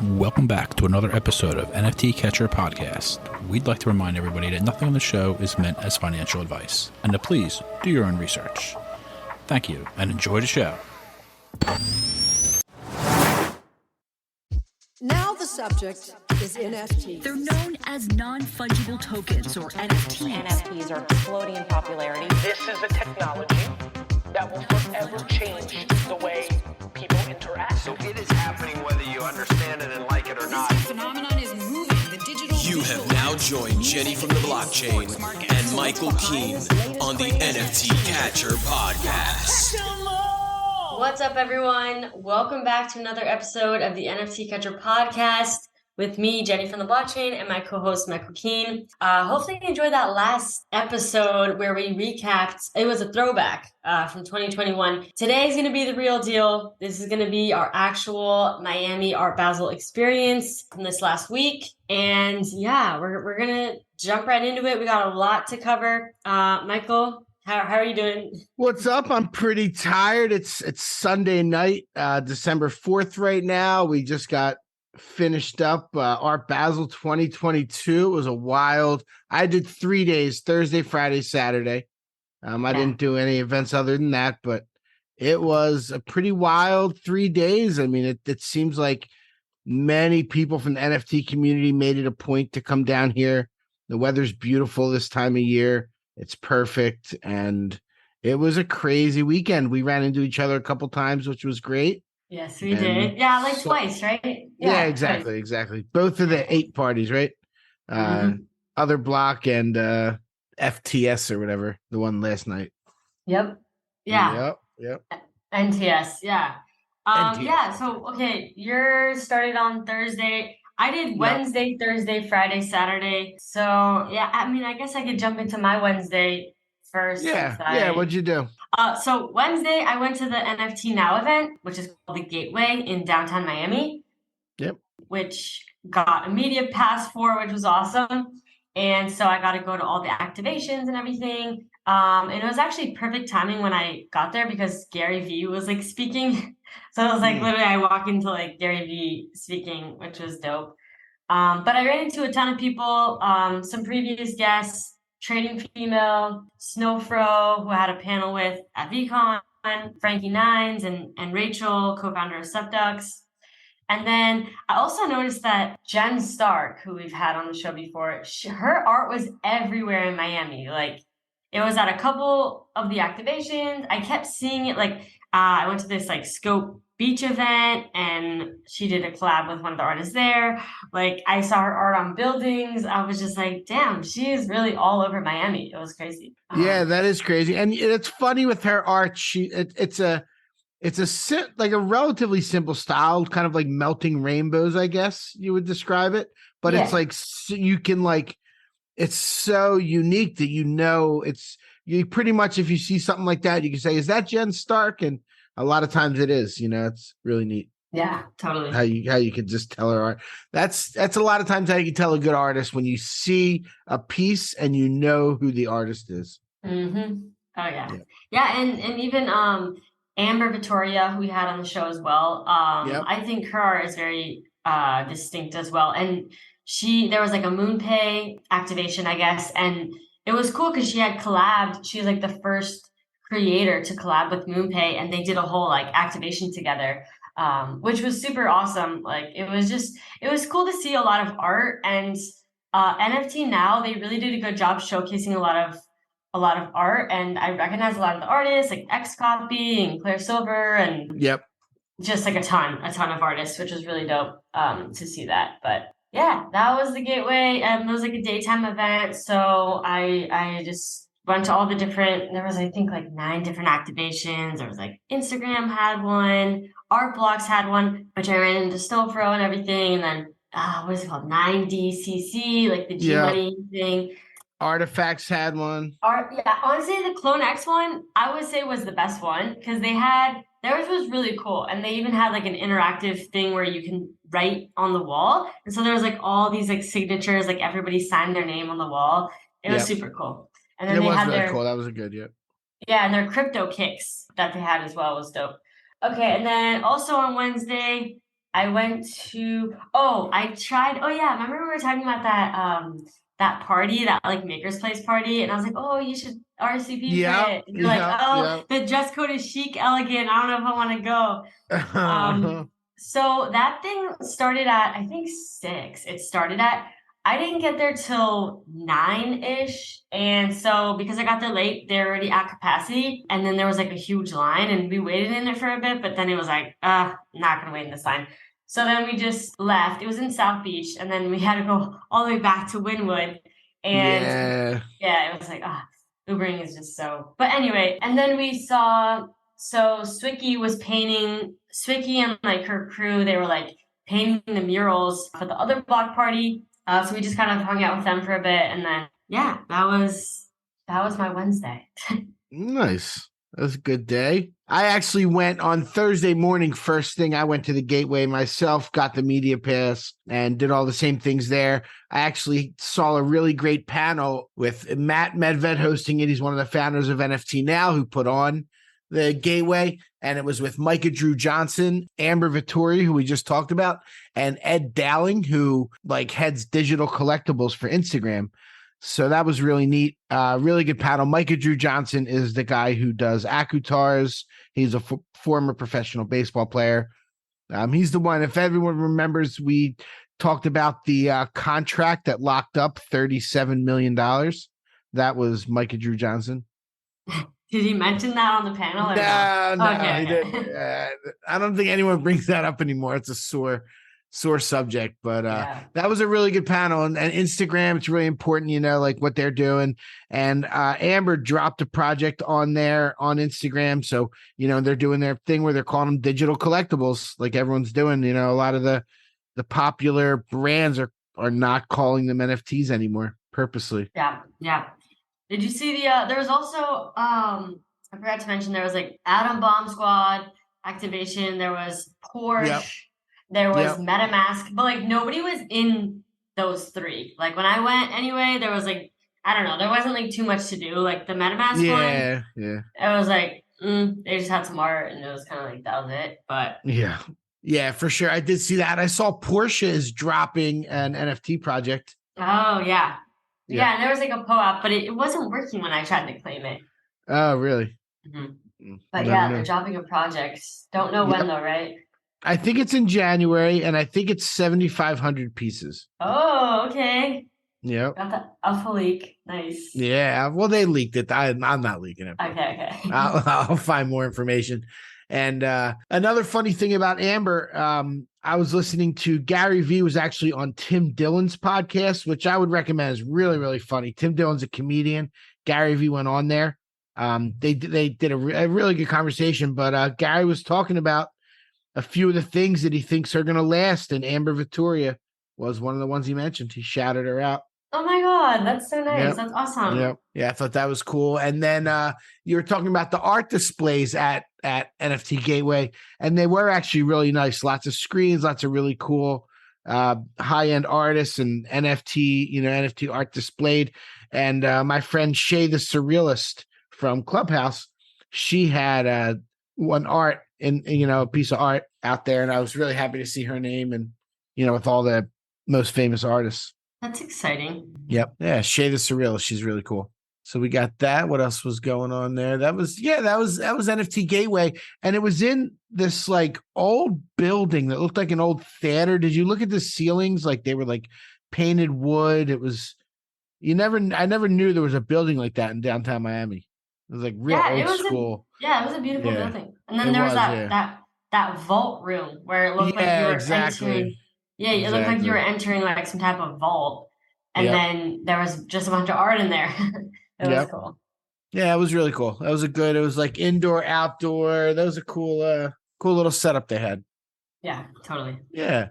Welcome back to another episode of NFT Catcher Podcast. We'd like to remind everybody that nothing on the show is meant as financial advice, and to please do your own research. Thank you, and enjoy the show. Now the subject is NFTs. They're known as non-fungible tokens, or NFTs. NFTs are exploding in popularity. This is a technology that will forever change the way people interact. So it is happening whether you understand it and like it or not. This phenomenon is moving. The digital. You have now joined Jenny from the blockchain and Michael Keene on the NFT Catcher Podcast. What's up, everyone? Welcome back to another episode of the NFT Catcher Podcast with me, Jenny from the blockchain, and my co-host, Michael Keene. Hopefully you enjoyed that last episode where we recapped. It was a throwback from 2021. Today's going to be the real deal. This is going to be our actual Miami Art Basel experience from this last week. And yeah, we're going to jump right into it. We got a lot to cover. Michael, how are you doing? What's up? I'm pretty tired. It's Sunday night, December 4th right now. We just got finished up Art Basel 2022. It was a wild. I did 3 days, Thursday, Friday, Saturday. I didn't do any events other than that, but it was a pretty wild 3 days. I mean, it seems like many people from the NFT community made it a point to come down here. The weather's beautiful this time of year. It's perfect. And it was a crazy weekend. We ran into each other a couple times, which was great. Yes, we did. Yeah, like twice, right? Yeah, exactly. Both of the 8 parties, right? Other Block and FTS or whatever, the one last night. Yep. Yeah. Yep. NTS, yeah. NTS. Yeah, so, okay, you're started on Thursday. I did Wednesday, Thursday, Friday, Saturday. So, yeah, I mean, I guess I could jump into my Wednesday first. Yeah, what'd you do? So Wednesday, I went to the NFT Now event, which is called the Gateway in downtown Miami. Yep. Which got a media pass for, which was awesome. And so I got to go to all the activations and everything. And it was actually perfect timing when I got there because Gary Vee was like speaking. So it was like literally I walk into like Gary Vee speaking, which was dope. But I ran into a ton of people, some previous guests, Trading Female, Snowfro, who I had a panel with at VCon, Frankie Nines, and Rachel, co-founder of Subducks. And then I also noticed that Jen Stark, who we've had on the show before, her art was everywhere in Miami. Like, it was at a couple of the activations. I kept seeing it. Like, I went to this like Scope Beach event, and she did a collab with one of the artists there. Like, I saw her art on buildings. I was just like, damn, she is really all over Miami. It was crazy. Yeah, that is crazy. And it's funny with her art. It's a relatively simple style, kind of like melting rainbows, I guess you would describe it. But it's like, you can like, it's so unique that you pretty much, if you see something like that, you can say, is that Jen Stark? And a lot of times it is, it's really neat. Yeah, totally. How you could just tell her art. That's a lot of times how you can tell a good artist, when you see a piece and you know who the artist is. Mm-hmm. Oh yeah. Yeah. And even Amber Vittoria, who we had on the show as well. I think her art is very distinct as well. And there was like a MoonPay activation, I guess, and it was cool because she had collabed. She was like the first creator to collab with MoonPay, and they did a whole like activation together, which was super awesome. Like, it was cool to see a lot of art, and NFT Now, they really did a good job showcasing a lot of art, and I recognize a lot of the artists like Xcopy and Claire Silver, and just like a ton of artists, which was really dope to see that. But yeah, that was the Gateway. It was like a daytime event. So I just went to all the different, there was, I think, like 9 different activations. There was like Instagram had one, Art Blocks had one, which I ran into Snowfro and everything. And then, what is it called? 9DCC, like the G Money thing. Artifacts had one. Honestly, the Clone X one, I would say was the best one because theirs was really cool. And they even had like an interactive thing where you can write on the wall. And so there was like all these like signatures, like everybody signed their name on the wall. It was super cool. And then it was really cool. That was a good, Yeah, and their crypto kicks that they had as well was dope. Okay, and then also on Wednesday, I went to, oh, I tried, oh yeah, remember we were talking about that party, that like Maker's Place party, and I was like, oh, you should RSVP for Yep, it. And you're like, yep, oh, the dress code is chic, elegant. I don't know if I want to go. yep. So that thing started at, I think 6. It started at, I didn't get there till 9-ish. And so because I got there late, they're already at capacity. And then there was like a huge line and we waited in it for a bit, but then it was like, not gonna wait in this line. So then we just left. It was in South Beach, and then we had to go all the way back to Wynwood. And yeah, it was like, Ubering is just so. But anyway, and then we saw, so Swicky was painting, Swicky and like her crew, they were like painting the murals for the other block party. So we just kind of hung out with them for a bit, and then yeah, that was my Wednesday. Nice. That was a good day. I actually went on Thursday morning. First thing, I went to the Gateway myself, got the media pass, and did all the same things there. I actually saw a really great panel with Matt Medved hosting it. He's one of the founders of NFT Now, who put on the Gateway, and it was with Micah Drew Johnson, Amber Vittori, who we just talked about, and Ed Dowling, who like heads digital collectibles for Instagram. So that was really neat. Really good panel. Micah Drew Johnson is the guy who does Akutars. He's a former professional baseball player. He's the one, if everyone remembers, we talked about the contract that locked up $37 million. That was Micah Drew Johnson. Did he mention that on the panel? No, okay, he didn't. I don't think anyone brings that up anymore. It's a sore subject, but that was a really good panel. And Instagram, it's really important, like what they're doing. And Amber dropped a project on there on Instagram. So, they're doing their thing where they're calling them digital collectibles, like everyone's doing. A lot of the popular brands are not calling them NFTs anymore purposely. Yeah. Did you see there was also, I forgot to mention, there was like Atom Bomb Squad activation. There was Porsche. Yep. There was MetaMask, but like nobody was in those 3. Like when I went anyway, there was like, I don't know, there wasn't like too much to do. Like the MetaMask one. Yeah. It was like, they just had some art and it was kind of like, that was it. But yeah, for sure. I did see that. I saw Porsche is dropping an NFT project. Oh, yeah. Yeah, and there was like a POAP, but it wasn't working when I tried to claim it. Oh, really? Mm-hmm. But they're dropping a project. Don't know when though, right? I think it's in January, and I think it's 7,500 pieces. Oh, okay. Yep. Got the alpha leak. Nice. Yeah, well, they leaked it. I'm not leaking it. Okay. I'll find more information. And another funny thing about Amber, I was listening to Gary Vee was actually on Tim Dillon's podcast, which I would recommend. Is really, really funny. Tim Dillon's a comedian. Gary Vee went on there. They did a really good conversation, but Gary was talking about a few of the things that he thinks are going to last, and Amber Vittoria was one of the ones he mentioned. He shouted her out. Oh my God, that's so nice. Yep. That's awesome. Yeah, I thought that was cool. And then you were talking about the art displays at NFT Gateway, and they were actually really nice. Lots of screens, lots of really cool high-end artists and NFT art displayed. And my friend Shay the Surrealist from Clubhouse, she had one art in a piece of art out there, and I was really happy to see her name and with all the most famous artists. That's exciting. Yep. Yeah, Shay the Surrealist, she's really cool. So we got that. What else was going on there? That was NFT Gateway, and it was in this like old building that looked like an old theater. Did you look at the ceilings? Like they were like painted wood. It was I never knew there was a building like that in downtown Miami. It was like real old school. It was a beautiful building. And then there was that vault room where it looked like you were entering. Yeah, it looked like you were entering like some type of vault. And then there was just a bunch of art in there. It was cool. Yeah, it was really cool. It was like indoor, outdoor. That was a cool little setup they had. Yeah, totally. Yeah.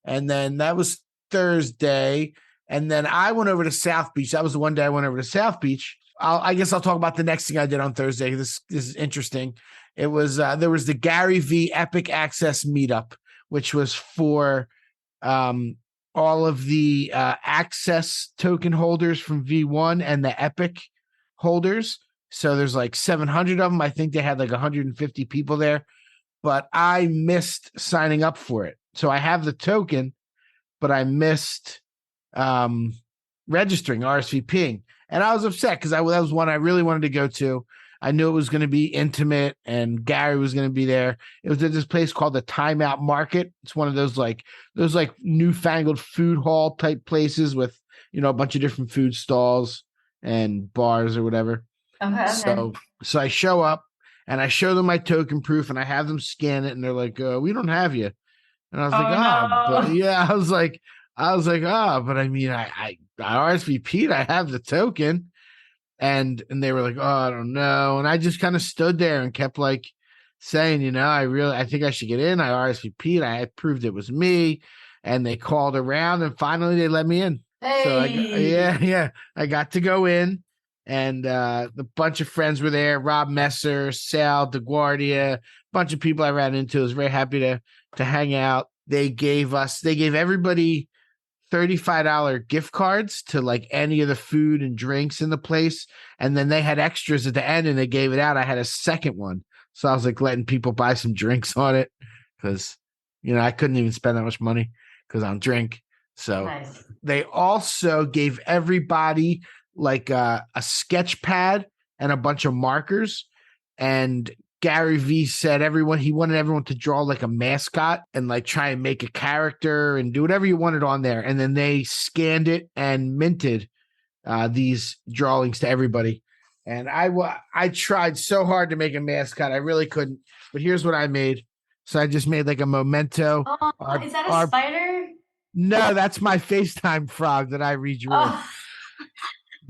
And then that was Thursday. And then I went over to South Beach. That was the one day I went over to South Beach. I guess I'll talk about the next thing I did on Thursday. This is interesting. It was there was the Gary Vee Epic Access Meetup, which was for all of the access token holders from V1 and the Epic holders. So there's like 700 of them. I think they had like 150 people there, but I missed signing up for it. So I have the token, but I missed registering, RSVPing. And I was upset because that was one I really wanted to go to. I knew it was going to be intimate and Gary was going to be there. It was at this place called the Timeout Market. It's one of those newfangled food hall type places with, a bunch of different food stalls and bars or whatever. Okay. So I show up and I show them my token proof and I have them scan it and they're like, we don't have you. And I was but yeah, I was like, but I mean, I RSVP'd, I have the token. And they were like, oh, I don't know. And I just kind of stood there and kept like saying, I think I should get in. I RSVP'd, I proved it was me. And they called around and finally they let me in. Hey. So I got to go in. And a bunch of friends were there, Rob Messer, Sal DeGuardia, a bunch of people I ran into. I was very happy to hang out. They gave everybody $35 gift cards to like any of the food and drinks in the place. And then they had extras at the end and they gave it out. I had a second one. So I was like letting people buy some drinks on it because, I couldn't even spend that much money because I don't drink. So nice. They also gave everybody like a sketch pad and a bunch of markers. And Gary Vee said he wanted everyone to draw like a mascot and like try and make a character and do whatever you wanted on there. And then they scanned it and minted these drawings to everybody. And I tried so hard to make a mascot. I really couldn't. But here's what I made. So I just made like a memento. Oh, is that a spider? No, that's my FaceTime frog that I redrew. Oh.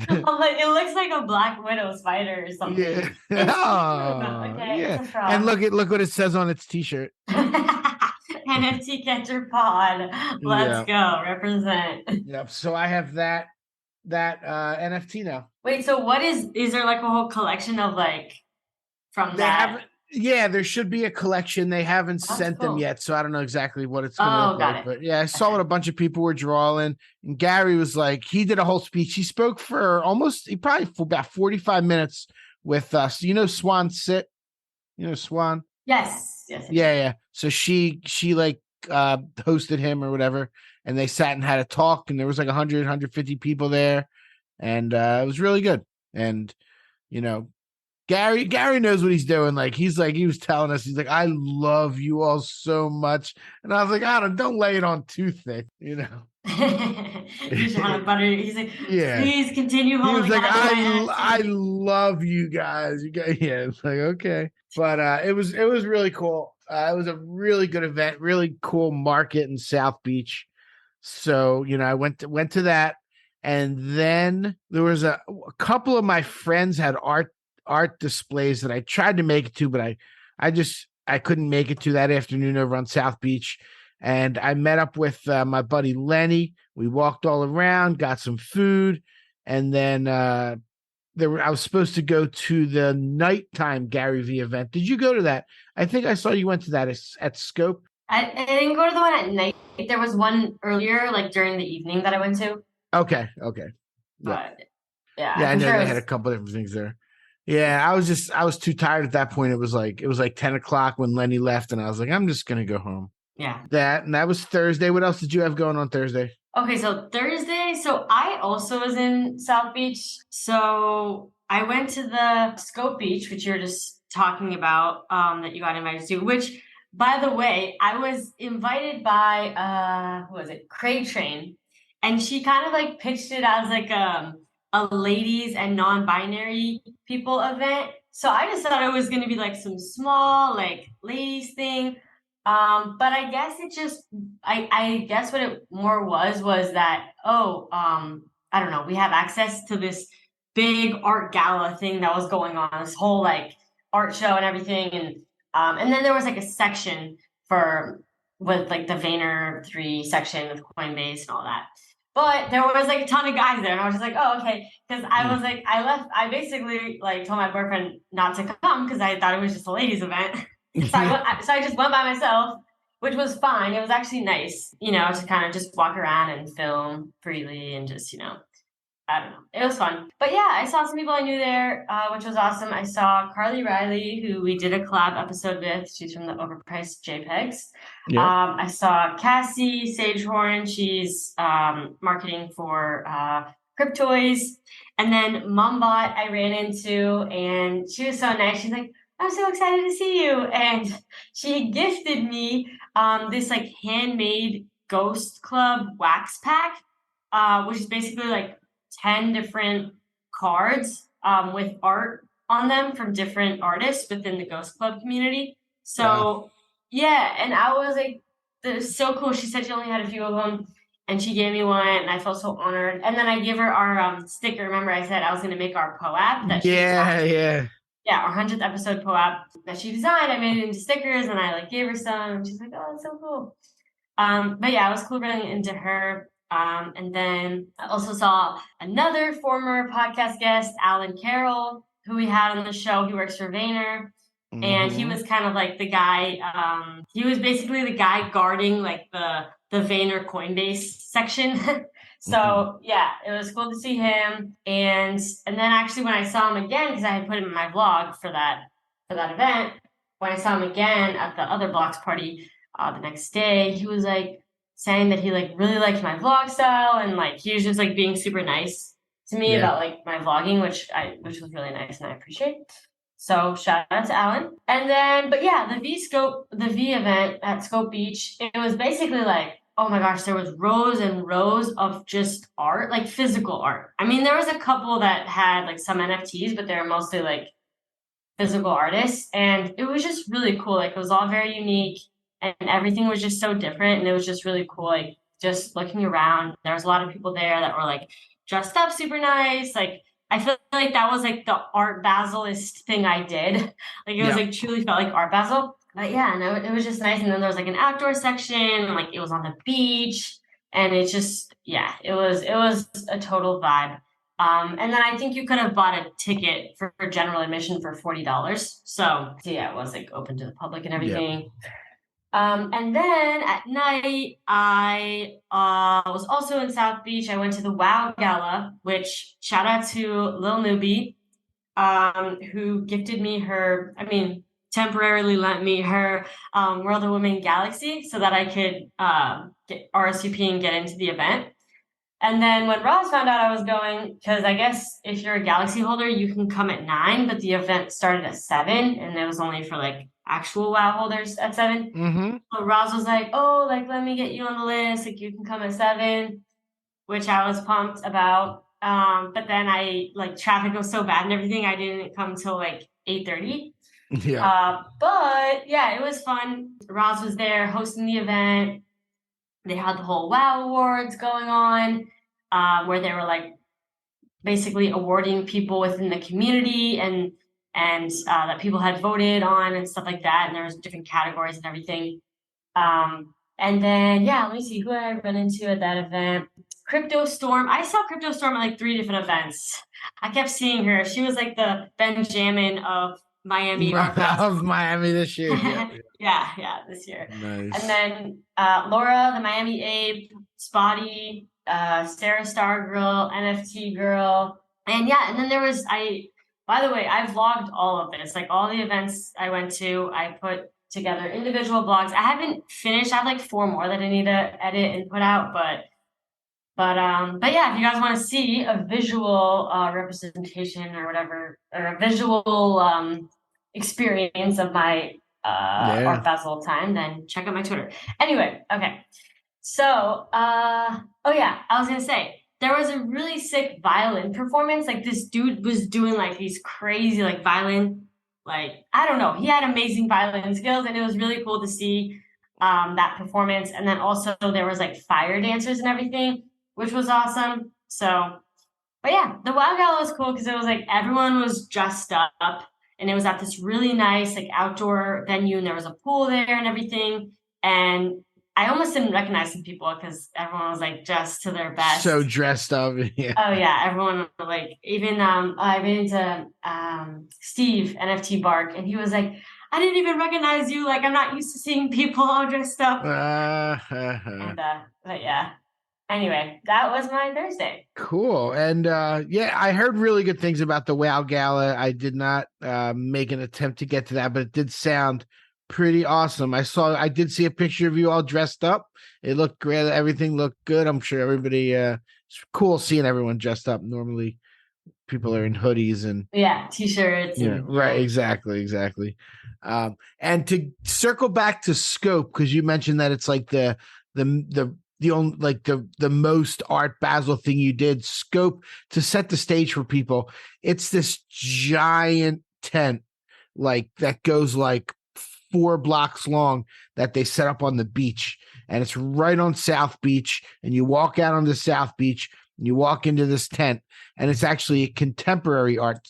It looks like a Black Widow spider or something. Yeah. Yeah. And look what it says on its t-shirt. NFT Catcher Pod. Let's go. Represent. Yep. So I have that NFT now. Wait, so what is there like a whole collection of like from that? Yeah, there should be a collection. They haven't sent them yet, so I don't know exactly what it's going to look like. But yeah, I saw what a bunch of people were drawing, and Gary was like, he did a whole speech. He spoke for about 45 minutes with us. Swan Sit? Swan? Yes. Yeah. So she like hosted him or whatever, and they sat and had a talk, and there was like 150 people there, and it was really good. And Gary knows what he's doing. Like he was telling us, he's like, I love you all so much. And I was like, don't lay it on too thick, He's trying to butter. He's like, please continue holding. He was like, I love you guys. It's like, okay. But it was really cool. It was a really good event, really cool market in South Beach. So, I went to that. And then there was a couple of my friends had art displays that I tried to make it to, but I couldn't make it to that afternoon over on South Beach. And I met up with my buddy Lenny. We walked all around, got some food, and then I was supposed to go to the nighttime Gary Vee event. Did you go to that? I think I saw you went to that at Scope. I didn't go to the one at night. There was one earlier, like during the evening, that I went to. Okay. But, yeah, I know they had a couple different things there. Yeah, I was too tired at that point. It was like 10 o'clock when Lenny left, and I was like, I'm just gonna go home. Yeah. That was Thursday. What else did you have going on Thursday? Okay, so Thursday, I also was in South Beach. So I went to the Scope Beach, which you're just talking about, that you got invited to, which, by the way, I was invited by who was it? Craig Train. And she kind of like pitched it as like a ladies and non-binary people event. So I just thought it was going to be like some small like ladies thing. But I guess it just, I guess what it more was that, I don't know, we have access to this big art gala thing that was going on, this whole like art show and everything. And then there was like a section with like the Vayner 3 section with Coinbase and all that. But there was like a ton of guys there, and I was just like, oh, okay. Because I was like, I basically like told my boyfriend not to come because I thought it was just a ladies' event. So I just went by myself, which was fine. It was actually nice, to kind of just walk around and film freely and just, I don't know. It was fun. But yeah, I saw some people I knew there, which was awesome. I saw Carly Riley, who we did a collab episode with. She's from the Overpriced JPEGs. Yeah. I saw Cassie Sagehorn. She's marketing for Cryptoys. And then Mumbot I ran into, and she was so nice. She's like, I'm so excited to see you. And she gifted me this like handmade Ghost Club wax pack, which is basically like 10 different cards with art on them from different artists within the Ghost Club community. So yeah, and I was like, this is so cool. She said she only had a few of them, and she gave me one, and I felt so honored. And then I gave her our sticker. Remember, I said I was going to make our POAP that she designed. Yeah, our 100th episode POAP that she designed. I made it into stickers, and I like gave her some. And she's like, "Oh, that's so cool." But yeah, it was cool running into her. And then I also saw another former podcast guest, Alan Carroll, who we had on the show. He works for Vayner. And he was kind of like the guy, he was basically the guy guarding like the Vayner Coinbase section. So yeah, it was cool to see him. And then actually when I saw him again, because I had put him in my vlog for that event, when I saw him again at the other blocks party the next day, he was like saying that he like really liked my vlog style, and like he was just like being super nice to me about like my vlogging, which was really nice and I appreciate. So shout out to Alan. And then, but yeah, the V event at Scope Beach, it was basically like, oh my gosh, there was rows and rows of just art, like physical art. I mean, there was a couple that had like some NFTs, but they were mostly like physical artists. And it was just really cool. Like it was all very unique, and everything was just so different. And it was just really cool. Like just looking around, there was a lot of people there that were like dressed up super nice. Like I feel like that was like the Art Baselist thing I did. Like it was like truly felt like Art Basel. But yeah, and it was just nice. And then there was like an outdoor section, and like it was on the beach, and it just it was a total vibe. And then I think you could have bought a ticket for general admission for $40. So yeah, it was like open to the public and everything. Yeah. And then at night, I was also in South Beach. I went to the WoW Gala, which shout out to Lil Newbie, who gifted me temporarily lent me her World of Women Galaxy so that I could get RSVP and get into the event. And then when Roz found out I was going, because I guess if you're a Galaxy holder, you can come at 9, but the event started at 7, and it was only for like actual WoW holders at 7. So Roz was like, oh, like, let me get you on the list. Like, you can come at 7, which I was pumped about. But then traffic was so bad and everything, I didn't come till like 8:30. But yeah, it was fun. Roz was there hosting the event. They had the whole WoW Awards going on, where they were like basically awarding people within the community and that people had voted on and stuff like that. And there was different categories and everything. And then, let me see who I run into at that event. Crypto Storm. I saw Crypto Storm at like 3 different events. I kept seeing her. She was like the Benjamin of Miami. Of Miami this year. This year. Nice. And then Laura, the Miami Ape, Spotty, Sarah Star Girl, NFT Girl. And and then there was, by the way, I vlogged all of this. Like all the events I went to, I put together individual vlogs. I haven't finished. I have like 4 more that I need to edit and put out, but yeah, if you guys want to see a visual representation or whatever, or a visual experience of my Art Basel time, then check out my Twitter. Anyway, okay. So, I was going to say, there was a really sick violin performance. Like this dude was doing like these crazy like violin, like, I don't know. He had amazing violin skills, and it was really cool to see that performance. And then also there was like fire dancers and everything, which was awesome. So, but yeah, the WoW Gala was cool because it was like everyone was dressed up, and it was at this really nice like outdoor venue, and there was a pool there and everything. And I almost didn't recognize some people because everyone was like dressed to their best. So dressed up. Yeah. Oh yeah, everyone like even I ran into Steve NFT Bark, and he was like, I didn't even recognize you. Like I'm not used to seeing people all dressed up. But yeah. Anyway, that was my Thursday. Cool. And I heard really good things about the WoW Gala. I did not make an attempt to get to that, but it did sound pretty awesome. I did see a picture of you all dressed up. It looked great. Everything looked good. I'm sure everybody it's cool seeing everyone dressed up. Normally people are in hoodies and t-shirts. Yeah, right. Exactly. And to circle back to Scope, because you mentioned that it's like the only like the most Art Basel thing you did. Scope, to set the stage for people, it's this giant tent like that goes like 4 blocks long that they set up on the beach, and it's right on South Beach, and you walk out on the South Beach and you walk into this tent, and it's actually a contemporary art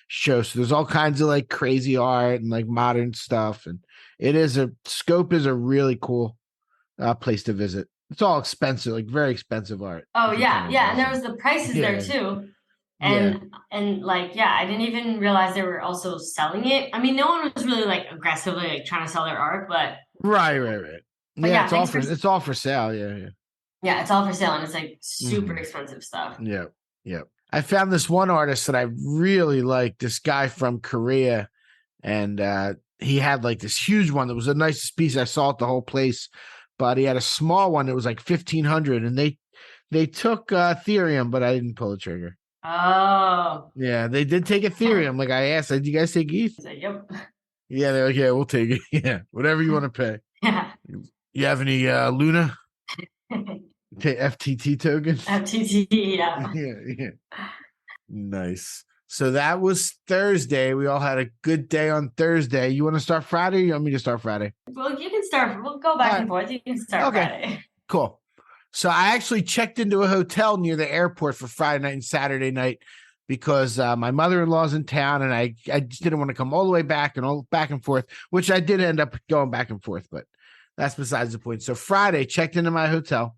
show. So there's all kinds of like crazy art and like modern stuff, and Scope is a really cool place to visit. It's all expensive, like very expensive art. Oh yeah, and there was the prices there too. And I didn't even realize they were also selling it. I mean, no one was really like aggressively like trying to sell their art, but right. Yeah, it's all for sale. Yeah, it's all for sale, and it's like super expensive stuff. Yeah. I found this one artist that I really like, this guy from Korea, and he had like this huge one that was the nicest piece I saw at the whole place, but he had a small one that was like 1,500, and they took Ethereum, but I didn't pull the trigger. Oh. Yeah, they did take Ethereum. Like I asked, did you guys take ETH? Like, yep. Yeah, they're like, yeah, we'll take it. Yeah, whatever you want to pay. Yeah. You have any Luna? FTT tokens? FTT, yeah. Yeah. Nice. So that was Thursday. We all had a good day on Thursday. You want to start Friday, or you want me to start Friday? Well, you can start. We'll go back and forth. You can start Friday. Cool. So I actually checked into a hotel near the airport for Friday night and Saturday night because my mother-in-law's in town, and I just didn't want to come all the way back and all back and forth, which I did end up going back and forth, but that's besides the point. So Friday, checked into my hotel,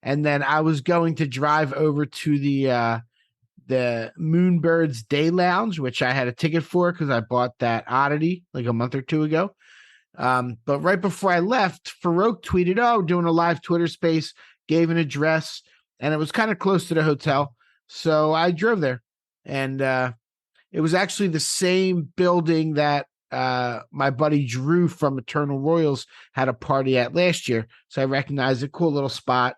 and then I was going to drive over to the Moonbirds Day Lounge, which I had a ticket for because I bought that oddity like a month or two ago. But right before I left, Farouk tweeted, "Oh, doing a live Twitter space," gave an address, and it was kind of close to the hotel. So I drove there, and it was actually the same building that my buddy Drew from Eternal Royals had a party at last year. So I recognized a cool little spot.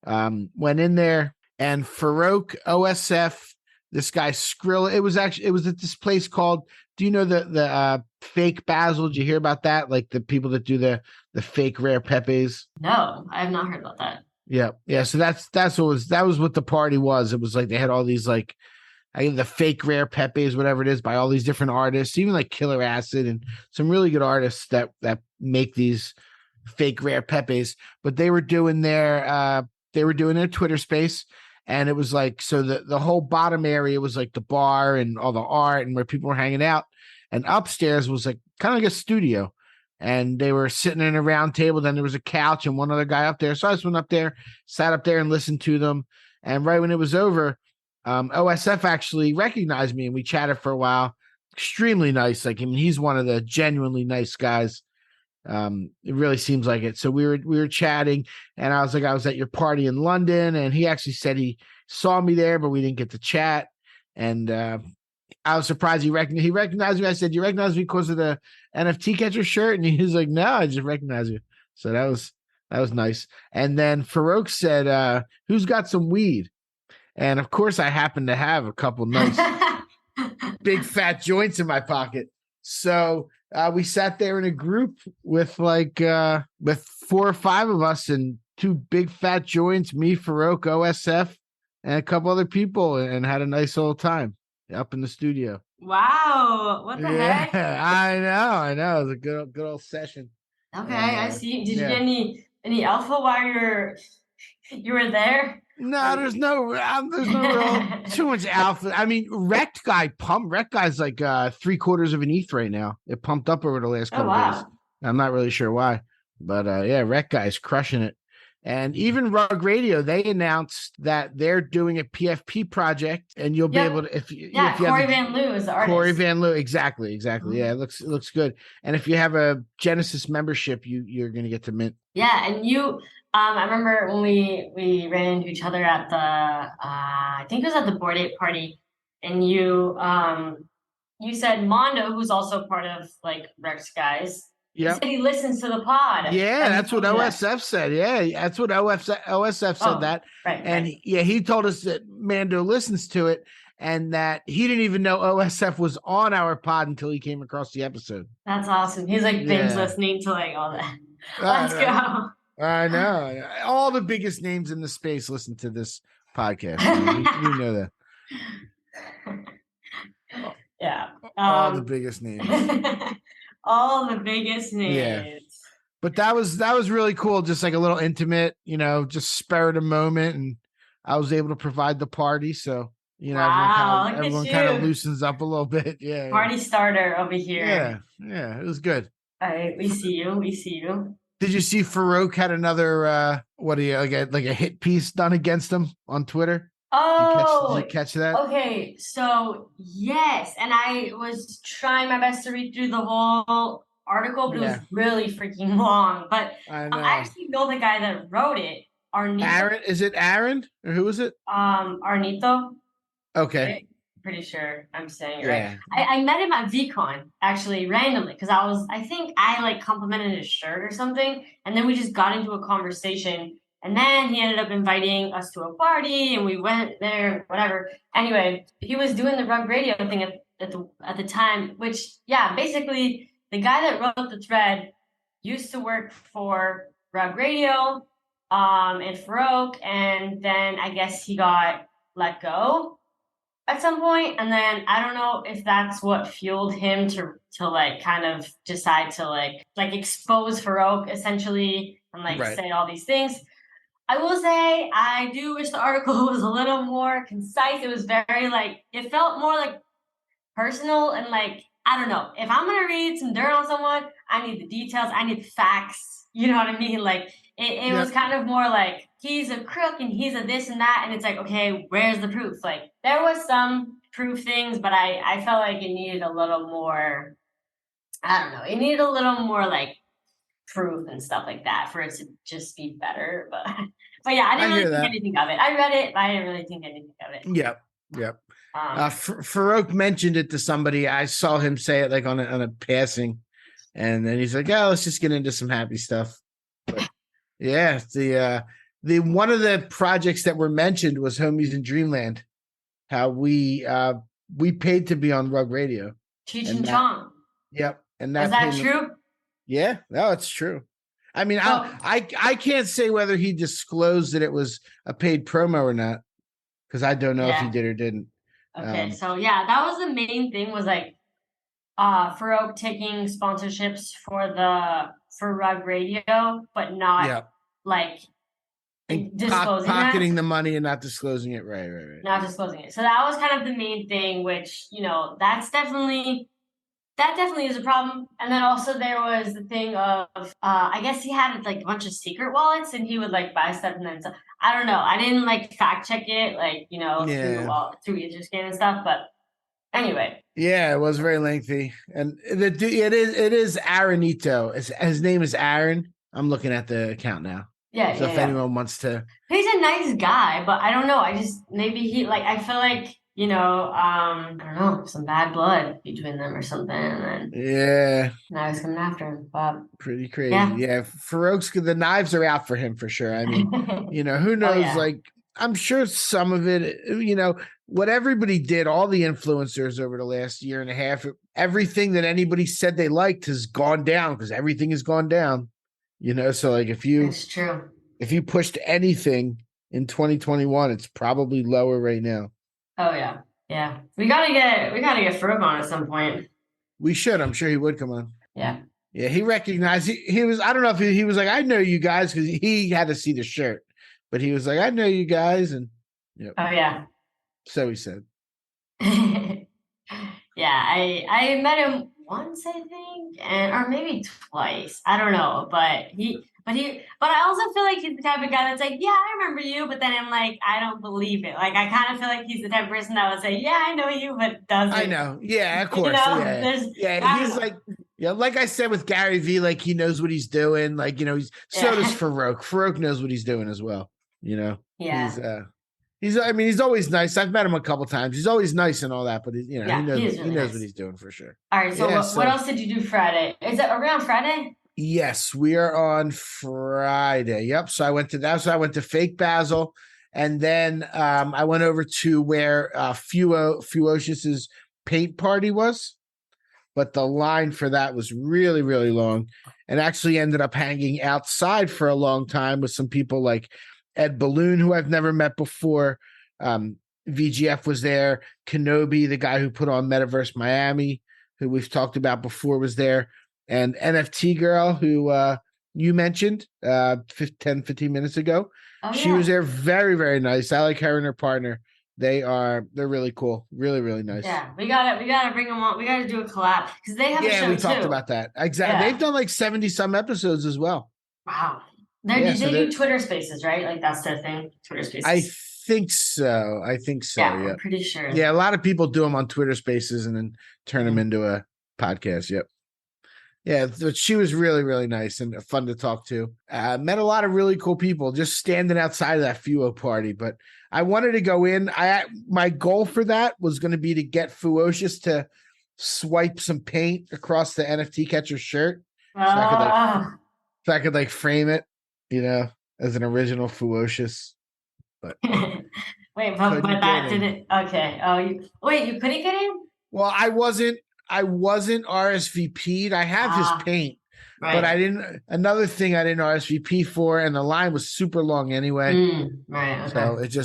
Went in there, and Farouk, OSF, this guy Skrill. It was at this place called, do you know the fake basil? Did you hear about that? Like the people that do the fake rare pepes? No, I have not heard about that. Yeah. So that was what the party was. It was like they had all these like, I think the fake rare pepes, whatever it is, by all these different artists, even like Killer Acid and some really good artists that make these fake rare pepes. But they were doing their Twitter space, and it was like, so the whole bottom area was like the bar and all the art and where people were hanging out, and upstairs was like kind of like a studio. And they were sitting in a round table. Then there was a couch and one other guy up there. So I just went up there, sat up there and listened to them. And right when it was over, OSF actually recognized me and we chatted for a while. Extremely nice. Like, I mean, he's one of the genuinely nice guys. It really seems like it. So we were chatting, and I was like, I was at your party in London, and he actually said he saw me there, but we didn't get to chat. And I was surprised he recognized me. I said, "You recognize me because of the NFT catcher shirt?" And he was like, "No, I just recognize you." So that was nice. And then Farouk said, "Who's got some weed?" And of course, I happen to have a couple nice big fat joints in my pocket. So we sat there in a group with with 4 or 5 of us and 2 big fat joints, me, Farouk, OSF, and a couple other people, and had a nice old time up in the studio. Wow. What the heck? I know. It was a good old session. Okay, I see. Did you get any alpha while you were there? No, there's no real too much alpha. I mean, Rect guy's like 3/4 of an ETH right now. It pumped up over the last couple days. I'm not really sure why, but Rect guy's crushing it. And even Rug Radio, they announced that they're doing a PFP project, and you'll be able to if you Corey Van Loo is the artist. Corey Van Loo, exactly. Yeah, it looks good. And if you have a Genesis membership, you're going to get to mint Yeah, and I remember when we ran into each other at the I think it was at the board ape party, and you said Mondo, who's also part of like Rex guys, he Yep. said he listens to the pod. Yeah, Have you that's what told you that? OSF said. Yeah, that's what OSF said Oh, that. right, And right. he told us that Mando listens to it and that he didn't even know OSF was on our pod until he came across the episode. That's awesome. He's like binge Yeah. listening to like all that. Let's I, go. I know. All the biggest names in the space listen to this podcast. I mean, we know that. Yeah. All the biggest names. All the biggest names. Yeah. But that was really cool. Just like a little intimate, just spur of the moment. And I was able to provide the party. So, Wow, everyone kind of loosens up a little bit. Yeah. Party starter over here. Yeah. Yeah. It was good. All right. We see you. We see you. Did you see Farouk had another, like a hit piece done against him on Twitter? Oh, did you catch that? Okay. So, yes. And I was trying my best to read through the whole article, but it was really freaking long. But I actually know the guy that wrote it, Arnito. Aaron, is it Aaron or who is it? Arnito. Okay. Pretty sure I'm saying it right. I met him at VCon actually randomly because I think I like complimented his shirt or something, and then we just got into a conversation, and then he ended up inviting us to a party, and we went there, whatever. Anyway, he was doing the Rug Radio thing at the time, which basically the guy that wrote the thread used to work for Rug Radio, and Farouk, and then I guess he got let go at some point, and then I don't know if that's what fueled him to like kind of decide to like expose Farouk essentially and say all these things. I will say I do wish the article was a little more concise. It was very it felt more like personal and I don't know. If I'm gonna read some dirt on someone, I need the details. I need the facts. You know what I mean? It was kind of more like he's a crook and he's a this and that, and it's okay, where's the proof? There was some proof things, but I felt like it needed a little more. I don't know. It needed a little more proof and stuff like that for it to just be better. But yeah, I didn't really think anything of it. I read it, but I didn't really think anything of it. Yep. Farouk mentioned it to somebody. I saw him say it on a passing, and then he's like, "Oh, let's just get into some happy stuff." But, yeah, the one of the projects that were mentioned was Homies in Dreamland. How we paid to be on Rug Radio. Cheech and Chong. Yep, and is that true? Yeah, no, it's true. I mean, I can't say whether he disclosed that it was a paid promo or not because I don't know if he did or didn't. Okay, so that was the main thing was Farouk taking sponsorships for Rug Radio, but not disclosing pocketing the money and not disclosing it. Right. Not disclosing it. So that was kind of the main thing, which that definitely is a problem. And then also there was the thing of I guess he had a bunch of secret wallets and he would buy stuff and then stuff. I don't know. I didn't fact check it through Etherscan and stuff, but anyway. Yeah, it was very lengthy. And it is Aaronito. His name is Aaron. I'm looking at the account now. Yeah. So if anyone wants to, he's a nice guy, but I don't know. I just maybe he I feel like I don't know, some bad blood between them or something, and then now he's coming after him. But pretty crazy. Yeah, Farouk's the knives are out for him for sure. I mean, who knows? I'm sure some of it, what everybody did, all the influencers over the last year and a half, everything that anybody said they liked has gone down because everything has gone down. So it's true. If you pushed anything in 2021, it's probably lower right now. Oh yeah. We gotta get Farouk on at some point. We should. I'm sure he would come on. Yeah. Yeah, he recognized he was. I don't know if he was I know you guys because he had to see the shirt, but he was I know you guys, and Oh yeah. So he said. Yeah, I met him once, I think, or maybe twice. I don't know, but I also feel like he's the type of guy that's yeah, I remember you, but then I'm I don't believe it. I kind of feel like he's the type of person that would say, yeah, I know you, but doesn't. I know. Yeah, of course. Yeah, like I said with Gary Vee, like he knows what he's doing. Like, so does Farouk. Farouk knows what he's doing as well. Yeah. He's always nice. I've met him a couple times. He's always nice and all that, but he knows what he's doing for sure. All right. So what else did you do Friday? Is it around Friday? Yes, we are on Friday. Yep. So I went to that. So I went to Fake Basel, and then I went over to where Fuocious's paint party was. But the line for that was really, really long, and actually ended up hanging outside for a long time with some people like Ed Balloon, who I've never met before. VGF was there. Kenobi, the guy who put on Metaverse Miami, who we've talked about before, was there. And NFT Girl, who you mentioned 15 minutes ago. She was there. Very, very nice. I like her and her partner. They're really cool. Really, really nice. Yeah, we gotta bring them on. We gotta do a collab because they have a show too. Yeah, we talked about that. Exactly. They've done like 70 some episodes as well. Wow. They do Twitter Spaces, right? Like that's their thing. Twitter Spaces. I think so. Yeah, I'm pretty sure. Yeah, a lot of people do them on Twitter Spaces and then turn them into a podcast. Yep. Yeah, but she was really, really nice and fun to talk to. Met a lot of really cool people just standing outside of that Fuo party. But I wanted to go in. My goal for that was going to be to get Fuocious to swipe some paint across the NFT Catcher shirt, so I could like frame it, as an original Fuocious. But wait, but that didn't. Okay. Oh, you couldn't get in? Well, I wasn't RSVP'd. I have his paint, but I didn't. Another thing I didn't RSVP for, and the line was super long anyway. Right. So Okay.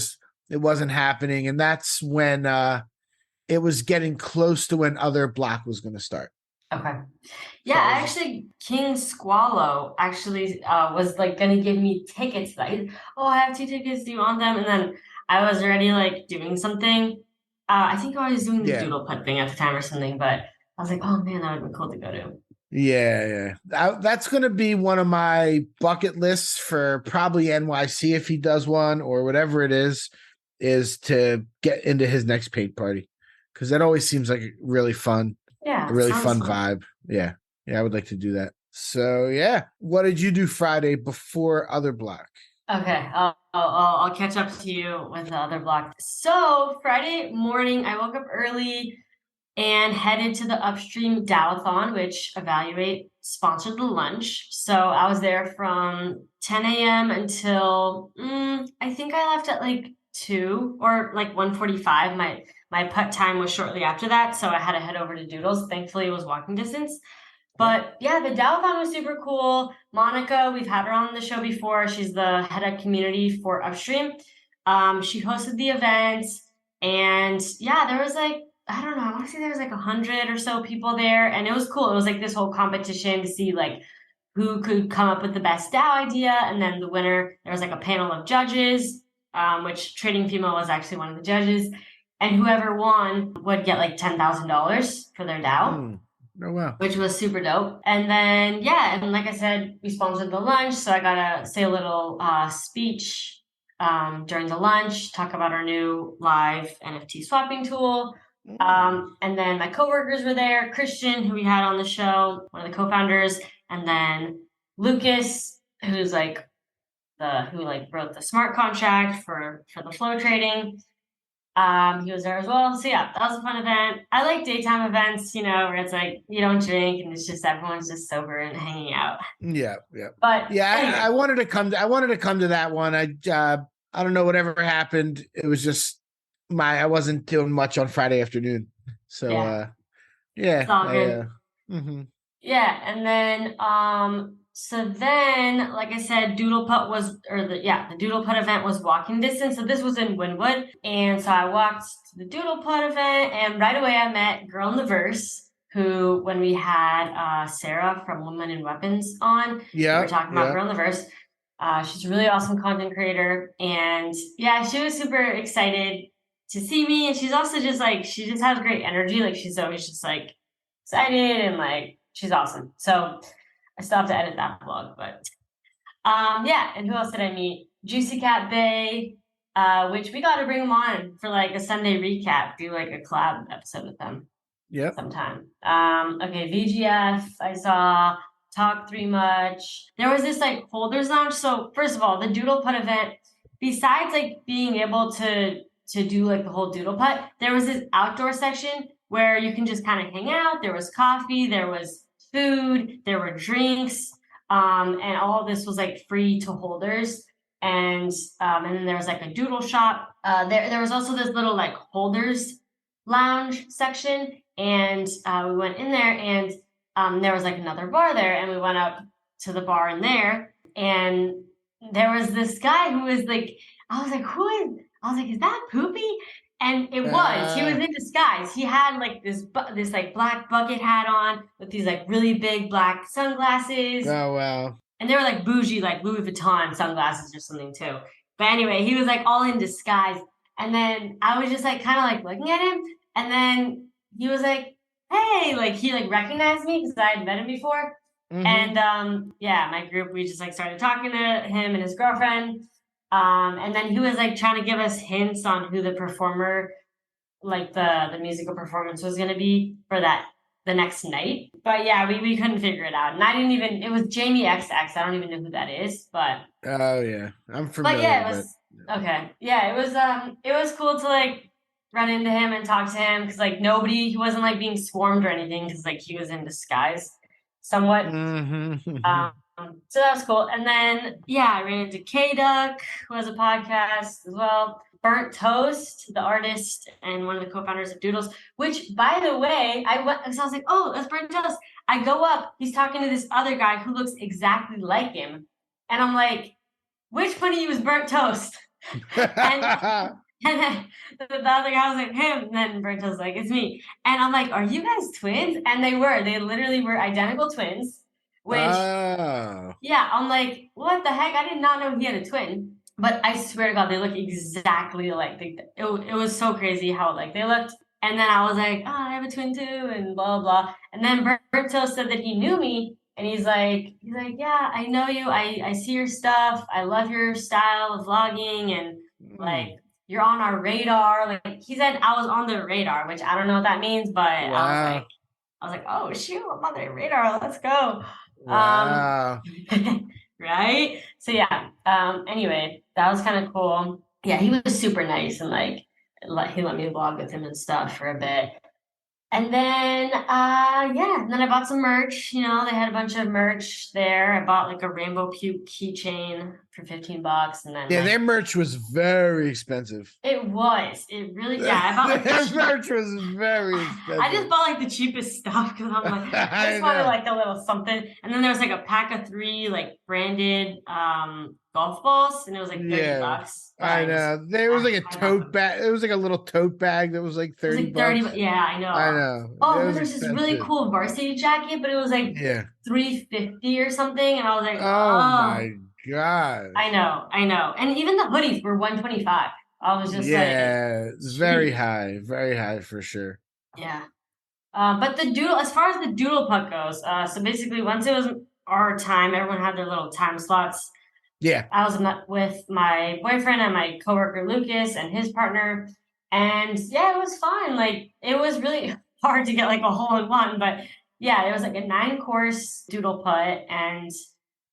it wasn't happening, and that's when it was getting close to when Other Block was going to start. Okay. Yeah, so actually, King Squallow was like going to give me tickets. Like, I have 2 tickets. Do you want them? And then I was already like doing something. I think I was doing the doodle putt thing at the time or something, but I was like, oh man, that would be cool to go to. Yeah. That's going to be one of my bucket lists for probably NYC if he does one or whatever it is to get into his next paint party. Because that always seems like really fun. Yeah. A really fun vibe. Yeah. Yeah, I would like to do that. So yeah. What did you do Friday before Other Block? Okay, I'll catch up to you with the Other Block. So Friday morning, I woke up early and headed to the Upstream Dowathon, which Evaluate sponsored the lunch. So I was there from 10 a.m. until I think I left at like 2 or like 1:45. My putt time was shortly after that, so I had to head over to Doodles. Thankfully, it was walking distance. But yeah, the Dowathon was super cool. Monica, we've had her on the show before. She's the head of community for Upstream. She hosted the event, and yeah, there was like, I don't know, I want to say there was like 100 or so people there, and it was cool. It was like this whole competition to see like who could come up with the best DAO idea, and then the winner, there was like a panel of judges, which Trading Female was actually one of the judges, and whoever won would get like $10,000 for their DAO. Oh, wow. Which was super dope. And then, and like I said, we sponsored the lunch. So I got to say a little speech during the lunch, talk about our new live NFT swapping tool. And then my coworkers were there, Christian, who we had on the show, one of the co-founders, and then Lucas, who's like who wrote the smart contract for the flow trading. He was there as well. So yeah, that was a fun event. I like daytime events, where it's like you don't drink and it's just everyone's just sober and hanging out. Yeah. But yeah, anyway. I wanted to come to that one. I don't know whatever happened. It was just I wasn't doing much on Friday afternoon. So It's all good. Yeah, and then so then, like I said, the Doodle Putt event was walking distance. So this was in Wynwood. And so I walked to the Doodle Putt event, and right away I met Girl in the Verse, who, when we had Sarah from Women in Weapons on, we were talking about Girl in the Verse. She's a really awesome content creator. And yeah, she was super excited to see me. And she's also just like, she just has great energy. Like she's always just like excited and like, she's awesome. So I still have to edit that vlog, but and who else did I meet? Juicy Cat Bay, which we got to bring them on for like a Sunday recap, do like a collab episode with them. Yep. sometime. Okay, VGF, I saw Talk Three Much. There was this like holders lounge. So first of all, the doodle putt event, besides like being able to do like the whole doodle putt, there was this outdoor section where you can just kind of hang out. There was coffee, there was food, there were drinks, and all of this was like free to holders. And then there was like a doodle shop. There was also this little like holders lounge section, and we went in there, and there was like another bar there, and we went up to the bar in there, and there was this guy who was like, I was like, is that Poopy? And he was in disguise. He had like this like black bucket hat on with these like really big black sunglasses. Oh wow. And they were like bougie, like Louis Vuitton sunglasses or something too. But anyway, he was like all in disguise. And then I was just like kind of like looking at him. And then he was like, hey, like he like recognized me because I had met him before. Mm-hmm. And yeah, my group, we just like started talking to him and his girlfriend. And then he was like trying to give us hints on who the performer, like the musical performance was going to be for the next night. But yeah, we couldn't figure it out. And I didn't even, it was Jamie XX. I don't even know who that is, but. Oh yeah, I'm familiar. But yeah, it was, okay. Yeah, it was cool to like run into him and talk to him. Cause like he wasn't like being swarmed or anything. Cause like he was in disguise somewhat. Mm-hmm. So that was cool. And then, yeah, I ran into K-Duck, who has a podcast as well. Burnt Toast, the artist and one of the co-founders of Doodles, which, by the way, I was like, oh, that's Burnt Toast. I go up, he's talking to this other guy who looks exactly like him. And I'm like, which one of you is Burnt Toast? and then the other guy was like, him. And then Burnt Toast was like, it's me. And I'm like, are you guys twins? And they were. They literally were identical twins. Which, yeah, I'm like, what the heck? I did not know he had a twin. But I swear to God, they look exactly alike. It was so crazy how like they looked. And then I was like, oh, I have a twin too, and blah, blah. And then Berto said that he knew me. And he's like, yeah, I know you. I see your stuff. I love your style of vlogging. And like, you're on our radar. Like he said, I was on the radar, which I don't know what that means. But wow. I was like, oh, shoot, I'm on the radar. Let's go. Wow. Right? So yeah. Anyway, that was kind of cool. Yeah, he was super nice and like he let me vlog with him and stuff for a bit. And then and then I bought some merch. You know, they had a bunch of merch there. I bought like a rainbow puke keychain for $15, and then their merch was very expensive. It was. It really I bought like their merch was very expensive. I just bought like the cheapest stuff because I'm like I just wanted like a little something. And then there was like a pack of 3 like branded golf balls, and it was like $30. I know. There was like a tote bag. It was like a little tote bag that was like $30. Yeah, I know. I know. Oh, and there's this really cool varsity jacket, but it was like $350 or something, and I was like, oh my God. I know. And even the hoodies were $125. I was just like, it's very high for sure. Yeah. But the doodle, as far as the doodle putt goes, so basically once it was our time, everyone had their little time slots. Yeah. I was with my boyfriend and my coworker Lucas and his partner. And yeah, it was fun. Like it was really hard to get like a hole in one, but yeah, it was like a 9-course doodle putt, and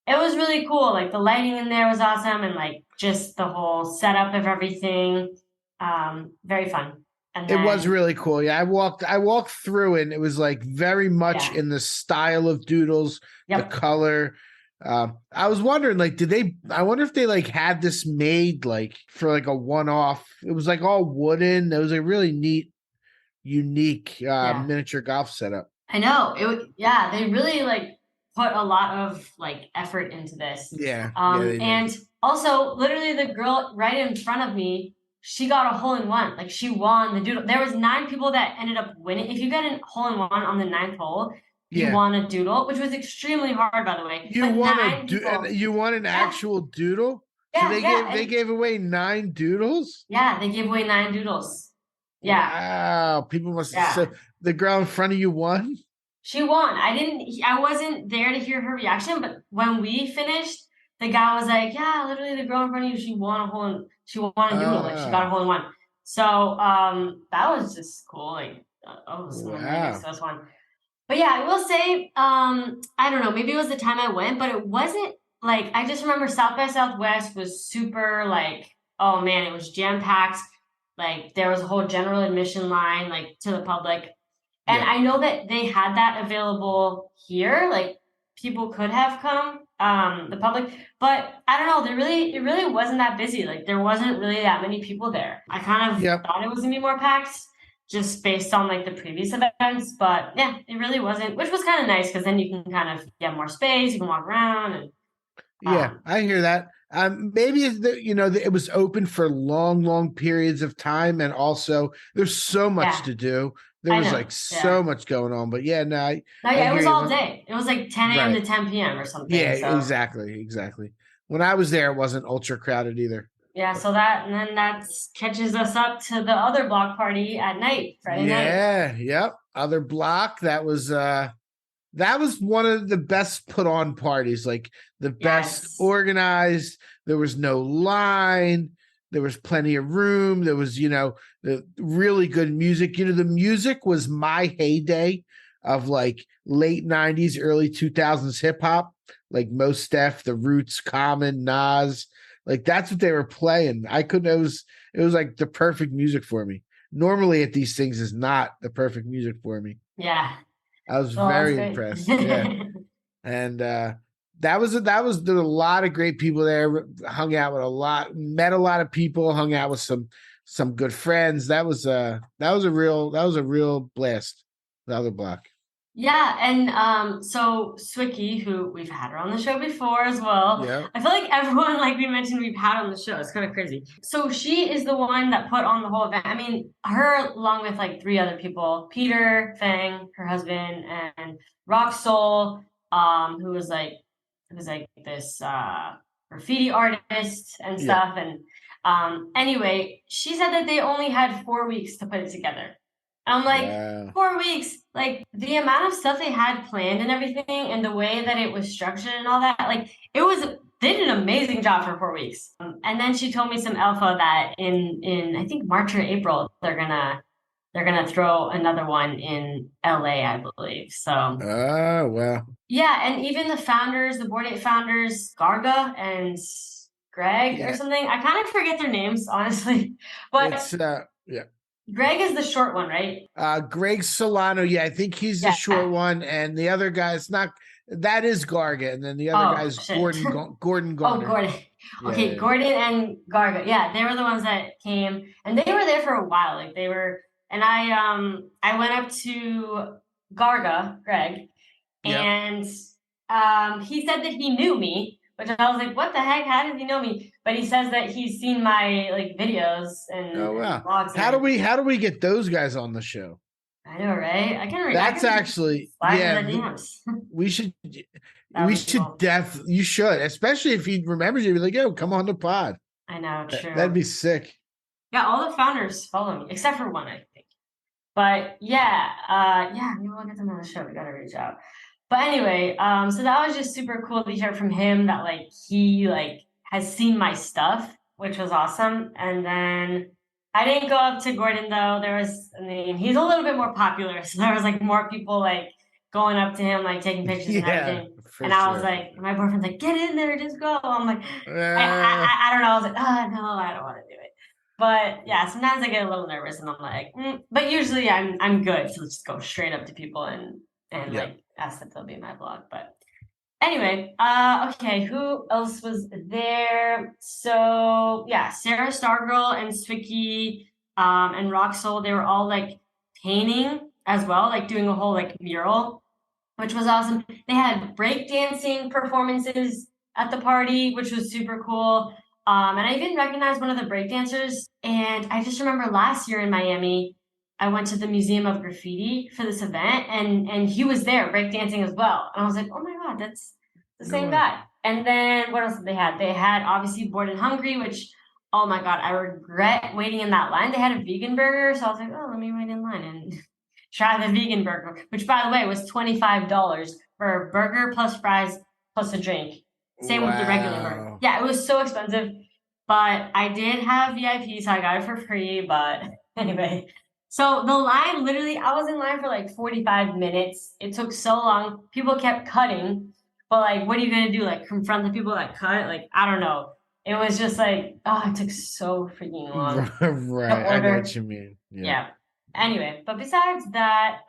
it was really cool. Like the lighting in there was awesome, and like just the whole setup of everything. Very fun. And then, it was really cool. Yeah, I walked through, and it was like very much in the style of doodles, the color. I was wondering, like, I wonder if they like had this made like for like a one-off. It was like all wooden. It was a really neat, unique miniature golf setup. I know they really like put a lot of like effort into this. And also literally the girl right in front of me, she got a hole in one. Like she won the doodle. There was 9 people that ended up winning. If you get a hole in one on the 9th hole, you won a doodle, which was extremely hard, by the way. You won an actual doodle? Yeah, so they gave away 9 doodles? Yeah, they gave away 9 doodles. Yeah. Wow. People must have said the girl in front of you won? She won. I wasn't there to hear her reaction, but when we finished, the guy was like, yeah, literally the girl in front of you, she won a doodle. Like she got a hole in one. So that was just cool. Like Wow. That's one. But yeah, I will say, I don't know, maybe it was the time I went, but it wasn't like, I just remember South by Southwest was super like, oh man, it was jam packed. Like there was a whole general admission line, like to the public. And Yeah. I know that they had that available here, like people could have come, the public, but I don't know, it really wasn't that busy. Like there wasn't really that many people there. I kind of Yep. thought it was gonna be more packed just based on like the previous events, but yeah, it really wasn't, which was kind of nice because then you can kind of get more space, you can walk around and Yeah, I hear that. Maybe it was open for long periods of time, and also there's so much to do. There I was know, like so much going on, but yeah, no, I it hear was you. all day. It was like 10 a.m. Right. to 10 p.m. or something. Yeah, So exactly. When I was there, it wasn't ultra crowded either. yeah, so that catches us up to the other block party at night, Friday night. Yep. Other block. That was one of the best put on parties, like the best organized. There was no line. There was plenty of room. There was, the really good music. The music was my heyday of like late 90s, early 2000s hip hop, like Mos Def, The Roots, Common, Nas. Like that's what they were playing. It was like the perfect music for me. Normally at these things is not the perfect music for me. Yeah. I was very impressed. Yeah. And there was a lot of great people there, hung out with met a lot of people, hung out with some good friends. That was a real blast. The other block. Yeah, and so Swicky, who we've had her on the show before as well. Yeah. I feel like everyone, like we mentioned, we've had on the show. It's kind of crazy. So she is the one that put on the whole event. I mean, her along with like 3 other people, Peter, Fang, her husband, and Rock Soul, who was like this graffiti artist and stuff. And anyway, she said that they only had 4 weeks to put it together. I'm like, 4 weeks, like the amount of stuff they had planned and everything and the way that it was structured and all that, like they did an amazing job for 4 weeks. And then she told me some alpha that in I think March or April, they're gonna throw another one in LA, I believe. So oh wow. Yeah, and even the founders, the Board 8 founders, Garga and Greg or something. I kind of forget their names, honestly. But it's Greg is the short one, right? Greg Solano. Yeah, I think he's the short one, and the other guy is not. That is Garga, and then the other guy is Gordon Garga. Oh, Gordon. Okay, yeah. Gordon and Garga. Yeah, they were the ones that came, and they were there for a while. Like they were, and I went up to Greg, and he said that he knew me, which I was like, what the heck? How does he know me? But he says that he's seen my like videos and vlogs. How do we get those guys on the show? I know, right? We should you should, especially if he remembers you, be like, yo, come on the pod. I know, true. That'd be sick. Yeah, all the founders follow me, except for one, I think. But maybe we'll get them on the show. We gotta reach out. But anyway, so that was just super cool to hear from him that like he like has seen my stuff, which was awesome. And then I didn't go up to Gordon though. He's a little bit more popular, so there was like more people like going up to him, like taking pictures and everything. And I was like, my boyfriend's like, get in there, just go. I'm like, I don't know. I was like, no, I don't want to do it. But yeah, sometimes I get a little nervous, and I'm like, but usually I'm good. So let's just go straight up to people and like ask if they'll be in my vlog. But anyway, okay, who else was there? So yeah, Sarah Stargirl and Swicky and Rock Soul, they were all like painting as well, like doing a whole like mural, which was awesome. They had breakdancing performances at the party, which was super cool. And I even recognized one of the breakdancers. And I just remember last year in Miami, I went to the Museum of Graffiti for this event, and he was there breakdancing as well. And I was like, oh my God, that's the same guy. And then what else did they have? They had obviously Bored and Hungry, which, oh my God, I regret waiting in that line. They had a vegan burger. So I was like, oh, let me wait in line and try the vegan burger, which by the way was $25 for a burger plus fries plus a drink. Same with the regular burger. Yeah, it was so expensive, but I did have VIP, so I got it for free. But anyway, So the line literally, I was in line for like 45 minutes. It took so long. People kept cutting, but like, what are you gonna do? Like confront the people that cut? Like, I don't know. It was just like, oh, it took so freaking long. Right. I know what you mean. Yeah. Anyway, but besides that,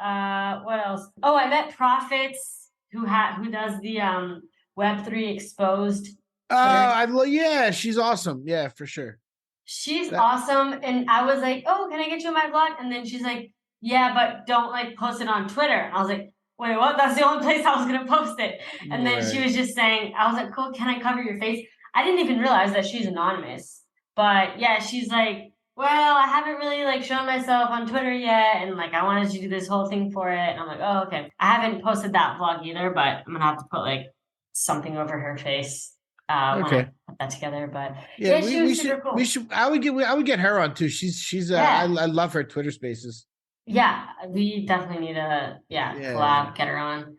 what else? Oh, I met Profits who does the Web3 exposed. Yeah, she's awesome. Yeah, for sure. She's awesome. And I was like, oh, can I get you in my vlog? And then she's like, yeah, but don't like post it on Twitter. And I was like, wait, what? That's the only place I was gonna post it. And then she was just saying, I was like, cool, can I cover your face? I didn't even realize that she's anonymous. But yeah, she's like, well, I haven't really like shown myself on Twitter yet, and like I wanted to do this whole thing for it. And I'm like, oh, okay. I haven't posted that vlog either, but I'm gonna have to put like something over her face when I put that together. But yeah, she was super cool. We should. I would get her on too. She's I love her Twitter Spaces. Yeah, we definitely need to collab, get her on.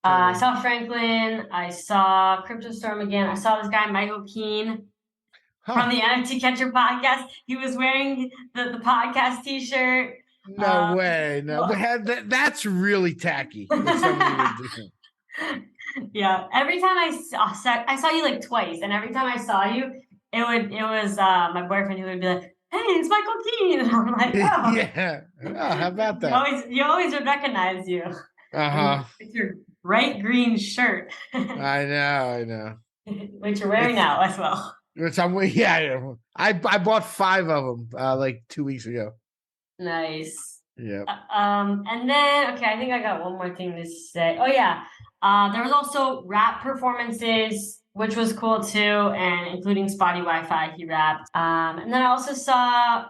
I saw Franklin. I saw CryptoStorm again. I saw this guy Michael Keane. From the NFT Catcher podcast. He was wearing the podcast t-shirt. No way. No, that's really tacky. Yeah. Every time I saw you like twice, and every time I saw you, it was my boyfriend who would be like, hey, it's Michael Keane. And I'm like, oh. Yeah. Oh, how about that? You always would recognize you. Uh-huh. It's your bright green shirt. I know. Which you're wearing now as well. I bought 5 of them like 2 weeks ago. Nice. Yeah. And then I think I got one more thing to say. Oh yeah. There was also rap performances, which was cool too, and including Spotty Wi-Fi, he rapped. And then I also saw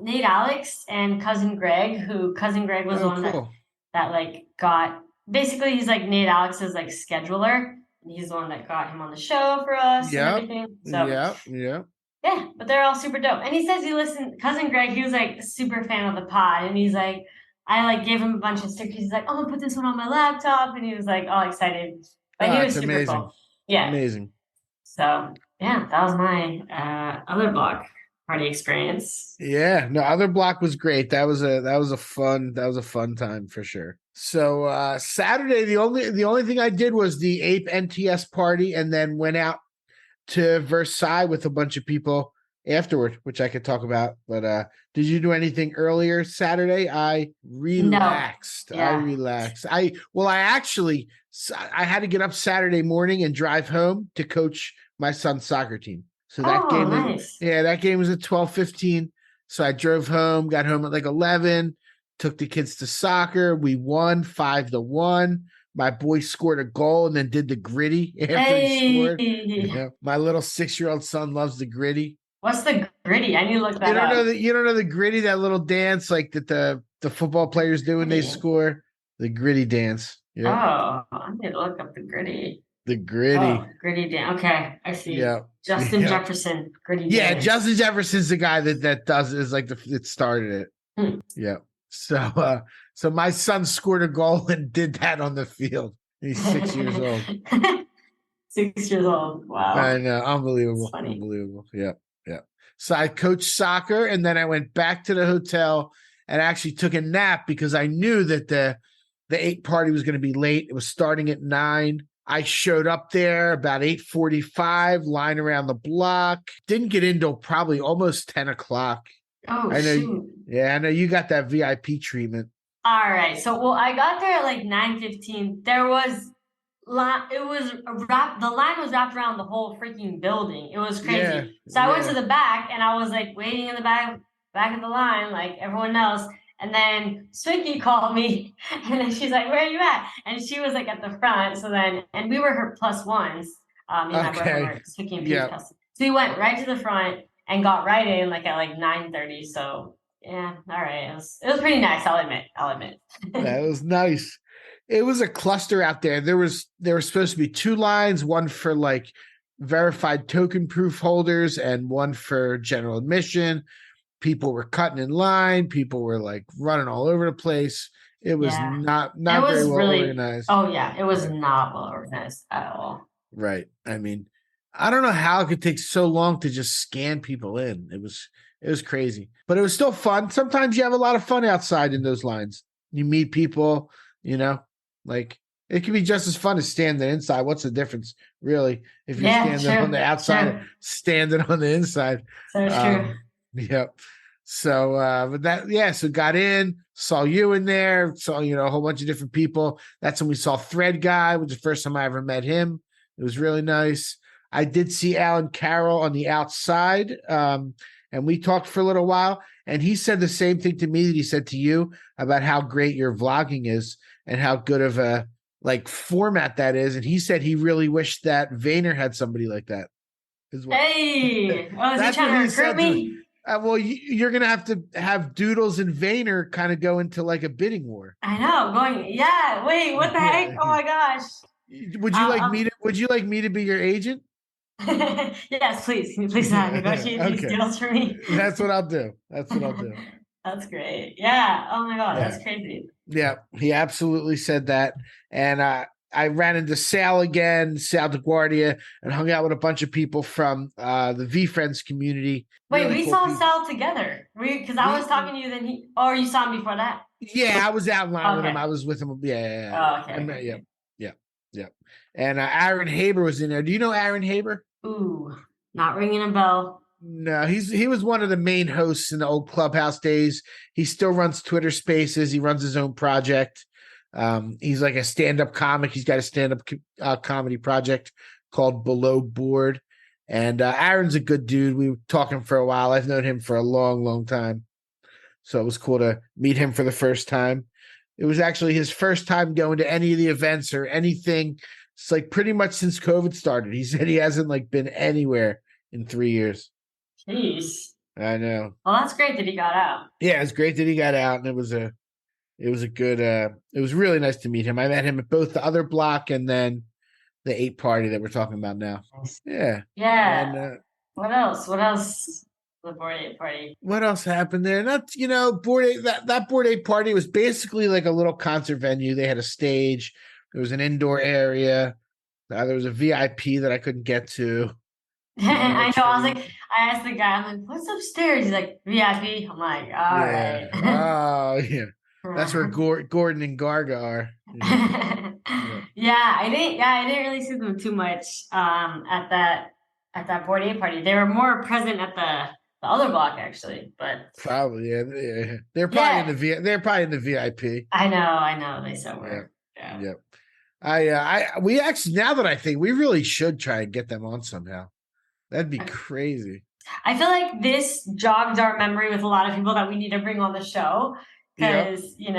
Nate Alex and Cousin Greg, Cousin Greg was the one that like got basically he's like Nate Alex's like scheduler. He's the one that got him on the show for us and everything. So yeah, but they're all super dope. And he says he listened. Cousin Greg, he was like a super fan of the pod, and he's like, I like gave him a bunch of stickers. He's like, oh, I'll put this one on my laptop, and he was like all excited. But he was super amazing. Cool. Yeah, amazing. So yeah, that was my other block party experience. Yeah, no, other block was great. That was a fun time for sure. So Saturday, the only thing I did was the Ape NTS party, and then went out to Versailles with a bunch of people afterward, which I could talk about. But did you do anything earlier Saturday? I relaxed. No. Yeah. I relaxed. I had to get up Saturday morning and drive home to coach my son's soccer team. So that game, nice. That game was at 12:15. So I drove home, got home at like 11. Took the kids to soccer. We won 5-1. My boy scored a goal and then did the gritty after he scored. My little 6-year-old son loves the gritty. What's the gritty? I need to look that up. You don't know the gritty, that little dance like that the football players do when they score? The gritty dance. Yeah. Oh, I need to look up the gritty. The gritty. Oh, gritty dance. Okay, I see. Yeah. Justin Jefferson, gritty dance. Yeah, Justin Jefferson's the guy that does it, is like it started it. Yeah. So my son scored a goal and did that on the field. He's 6 years old. 6 years old. Wow. I know. Unbelievable. Unbelievable. Yeah. So I coached soccer, and then I went back to the hotel and actually took a nap because I knew that the 8 party was going to be late. It was starting at 9. I showed up there about 8:45, line around the block. Didn't get in till probably almost 10 o'clock. Oh, I know. Shoot. I know you got that VIP treatment. All right. So, I got there at like 9:15. There was the line was wrapped around the whole freaking building. It was crazy. Yeah, so I went to the back and I was like waiting in the back of the line like everyone else. And then Swinky called me and then she's like, where are you at? And she was like at the front. So then, and we were her plus ones. Me and my boyfriend were Swinky and Pete's custom. So we went right to the front and got right in like at like 9:30. So yeah, all right. It was pretty nice. I'll admit. That was nice. It was a cluster out there. There were supposed to be 2 lines, one for like verified token proof holders and one for general admission. People were cutting in line. People were like running all over the place. It was not very well organized. Oh yeah, it was not well organized at all. Right. I mean, I don't know how it could take so long to just scan people in. It was crazy, but it was still fun. Sometimes you have a lot of fun outside in those lines. You meet people, like it can be just as fun as standing inside. What's the difference, really? If you're standing on the outside, standing on the inside. So true. Yep. So, so got in, saw you in there, saw, a whole bunch of different people. That's when we saw Thread Guy, which was the first time I ever met him. It was really nice. I did see Alan Carroll on the outside, and we talked for a little while. And he said the same thing to me that he said to you about how great your vlogging is and how good of a format that is. And he said he really wished that Vayner had somebody like that as well. Hey, is he trying to recruit me? Well, you're going to have Doodles and Vayner kind of go into like a bidding war. I know. Wait, what the heck? Oh my gosh. Would you like me to be your agent? Yes, please. Can you please negotiate these deals for me? That's what I'll do. That's great. Yeah. Oh my God. Yeah. That's crazy. Yeah, he absolutely said that. And I ran into Sal DeGuardia, and hung out with a bunch of people from the VFriends community. Wait, really we saw people. Sal together. Because I was talking to you, then you saw him before that? Yeah, I was out in line with him. I was with him. Yeah. Oh, okay. Yeah. And Aaron Haber was in there. Do you know Aaron Haber? Ooh, not ringing a bell. No, he was one of the main hosts in the old Clubhouse days. He still runs Twitter Spaces. He runs his own project. He's like a stand-up comic. He's got a stand-up comedy project called Below Board. And Aaron's a good dude. We were talking for a while. I've known him for a long, long time. So it was cool to meet him for the first time. It was actually his first time going to any of the events or anything. It's like pretty much since COVID started. He said he hasn't been anywhere in 3 years. Jeez. I know. Well, that's great that he got out. Yeah, it's great that he got out, and it was a good it was really nice to meet him. I met him at both the other block and then the 8 party that we're talking about now. Yeah. And, what else? The Bored Ape party. What else happened there? Bored Ape, that Bored Ape party was basically like a little concert venue. They had a stage. There was an indoor area. There was a VIP that I couldn't get to. I know. I asked the guy, I'm like, what's upstairs? He's like, VIP. I'm like, all right. Oh, yeah. That's where Gordon and Garga are. Yeah, I didn't really see them too much at that Bored Ape party. They were more present at the other block actually, but probably yeah. They're probably in the VIP. I know they so were. Yeah. Yep. We actually, now that I think, we really should try and get them on somehow. That'd be crazy. I feel like this jogged our memory with a lot of people that we need to bring on the show because we need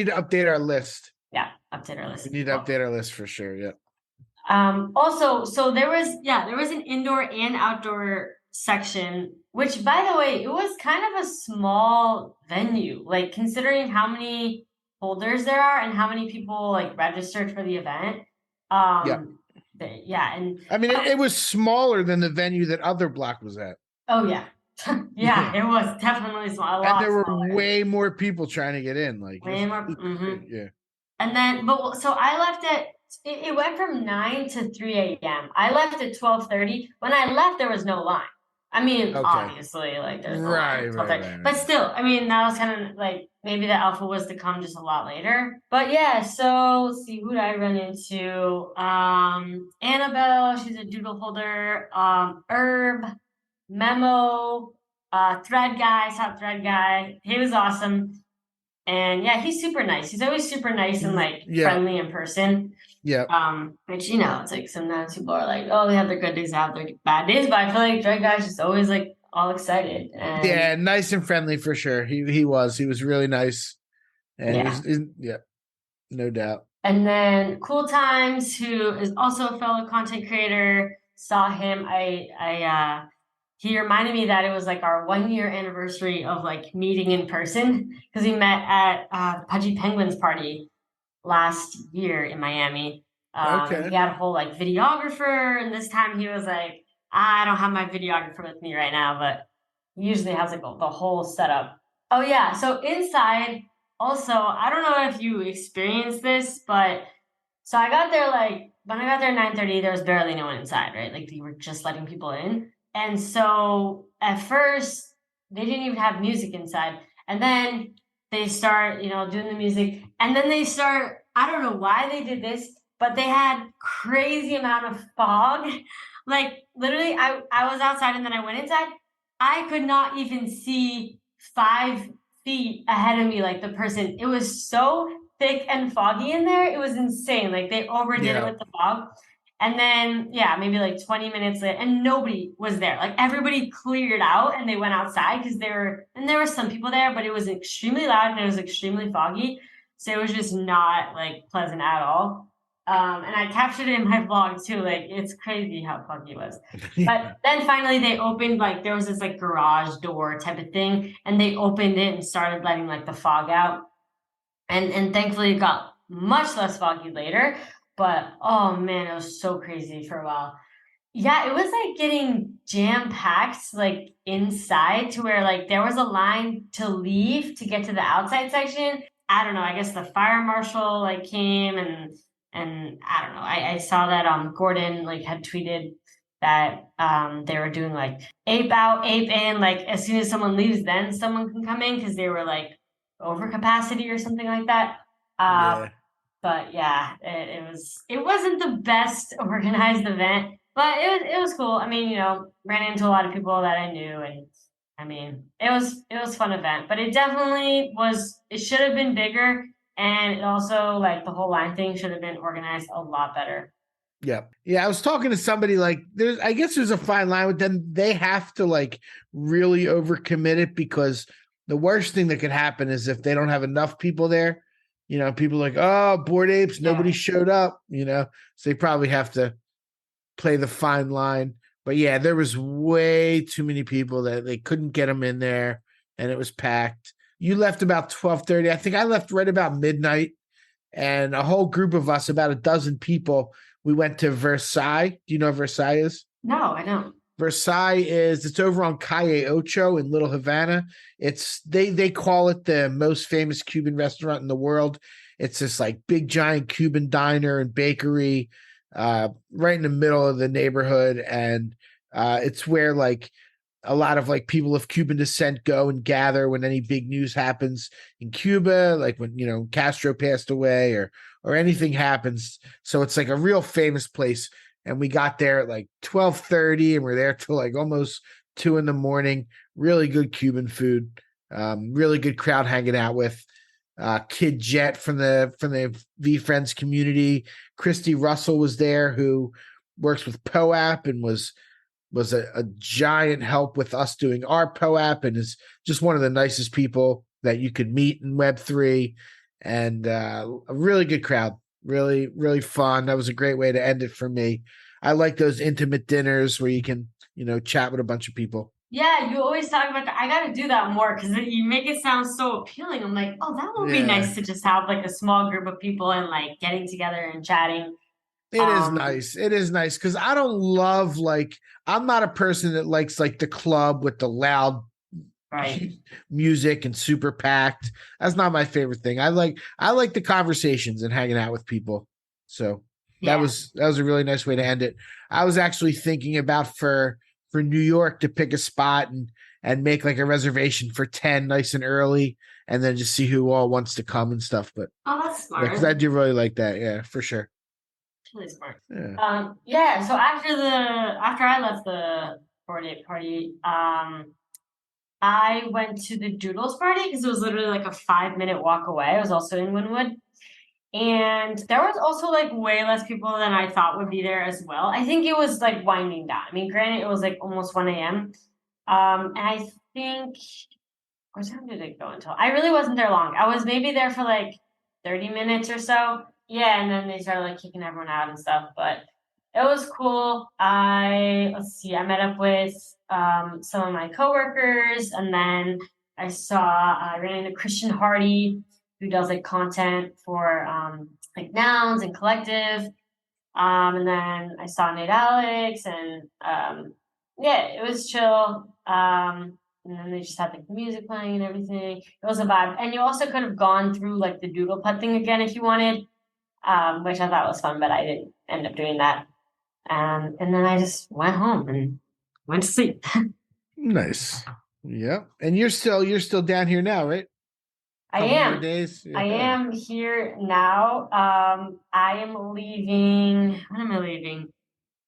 to update our list. Yeah, update our list. We need to update our list for sure. Yeah. Also, so there was an indoor and outdoor section, which by the way, it was kind of a small venue, like considering how many holders there are and how many people registered for the event. And I mean, it was smaller than the venue that other block was at. Oh yeah. It was definitely small. And there were way more people trying to get in. Way more. Mm-hmm. Yeah. And then, so I left it went from 9 to 3 a.m. I left at 12:30. When I left, there was no line. I mean, obviously, there's no line. Right. But still, I mean, that was kind of maybe the alpha was to come just a lot later. But yeah, so let's see, who did I run into? Annabelle, she's a doodle holder. Herb, Memo, Thread Guy. He was awesome. And yeah, he's super nice. He's always super nice and friendly in person. Yeah. Which it's sometimes people are like, oh, they have their good days, they have their bad days, but I feel like Thread Guy's just always all excited. And nice and friendly for sure. He was really nice. And no doubt. And then Cool Times, who is also a fellow content creator, saw him. He reminded me that it was our 1-year anniversary of meeting in person because we met at Pudgy Penguins party last year in Miami. He had a whole videographer, and this time he was like, I don't have my videographer with me right now, but he usually has the whole setup. Oh yeah, so inside also, I don't know if you experienced this, but so I got there when I got there at 9:30, there was barely no one inside, right? Like they were just letting people in. And so at first, they didn't even have music inside. And then they start, doing the music. And then they start, I don't know why they did this, but they had crazy amount of fog. Like literally, I was outside and then I went inside. I could not even see 5 feet ahead of me, like the person. It was so thick and foggy in there. It was insane. Like they overdid it with the fog. And then, yeah, maybe like 20 minutes later, and nobody was there. Like everybody cleared out and they went outside because there were some people there, but it was extremely loud and it was extremely foggy. So it was just not like pleasant at all. And I captured it in my vlog too. Like it's crazy how foggy it was. But then finally they opened, like there was this like garage door type of thing, and they opened it and started letting like the fog out. And thankfully it got much less foggy later. But oh man, it was so crazy for a while. Yeah, it was like getting jam packed like inside to where like there was a line to leave to get to the outside section. I don't know. I guess the fire marshal like came and I don't know. I saw that Gordon like had tweeted that they were doing like ape out, ape in, like as soon as someone leaves, then someone can come in because they were like over capacity or something like that. Yeah. But yeah, it wasn't the best organized event, but it was cool. I mean, ran into a lot of people that I knew, and I mean, it was a fun event, but it definitely was. It should have been bigger, and it also like the whole line thing should have been organized a lot better. Yeah. Yeah. I was talking to somebody like I guess there's a fine line with them. They have to like really overcommit it because the worst thing that could happen is if they don't have enough people there, people like, oh, Bored Apes, nobody showed up, so they probably have to play the fine line. But yeah, there was way too many people that they couldn't get them in there and it was packed. You left about 12:30. I think I left right about midnight, and a whole group of us, about a dozen people, we went to Versailles. Do you know what Versailles is? No, I don't. Versailles it's over on Calle Ocho in Little Havana. They call it the most famous Cuban restaurant in the world. It's this like big giant Cuban diner and bakery right in the middle of the neighborhood, and it's where like a lot of like people of Cuban descent go and gather when any big news happens in Cuba, like when Castro passed away or anything happens. So it's like a real famous place. And we got there at like 12:30 and we're there till like almost 2 a.m. Really good Cuban food. Really good crowd hanging out with. Kid Jet from the V Friends community. Christy Russell was there, who works with POAP and was a giant help with us doing our POAP, and is just one of the nicest people that you could meet in Web3, and a really good crowd. Really, really fun. That was a great way to end it for me. I like those intimate dinners where you can, chat with a bunch of people. Yeah, you always talk about that. I got to do that more because you make it sound so appealing. I'm like, oh, that would be nice to just have like a small group of people and like getting together and chatting. It is nice. It is nice because I don't love I'm not a person that likes like the club with the loud music and super packed. That's not my favorite thing. I like the conversations and hanging out with people. So that was a really nice way to end it. I was actually thinking about for New York to pick a spot and make like a reservation for 10 nice and early, and then just see wwho all wants to come and stuff. But that's smart. Because I do really like that. Yeah, for sure. Really smart. Yeah. So after I left the 4-day party, I went to the Doodles party because it was literally like a 5-minute walk away. It was also in Wynwood. And there was also like way less people than I thought would be there as well. I think it was like winding down. I mean, granted, it was like almost 1 a.m. And I think, what time did it go until? I really wasn't there long. I was maybe there for like 30 minutes or so. Yeah, and then they started like kicking everyone out and stuff. But it was cool. I met up with some of my coworkers, and then I ran into Christian Hardy, who does like content for like Nouns and Collective. And then I saw Nate Alex, and it was chill. And then they just had like the music playing and everything. It was a vibe. And you also could have gone through like the doodle putt thing again if you wanted. which I thought was fun, but I didn't end up doing that. And then I just went home and went to sleep. Nice. Yep. And you're still down here now, right? I am. Days? Yeah. I am here now. I am leaving. When am I leaving?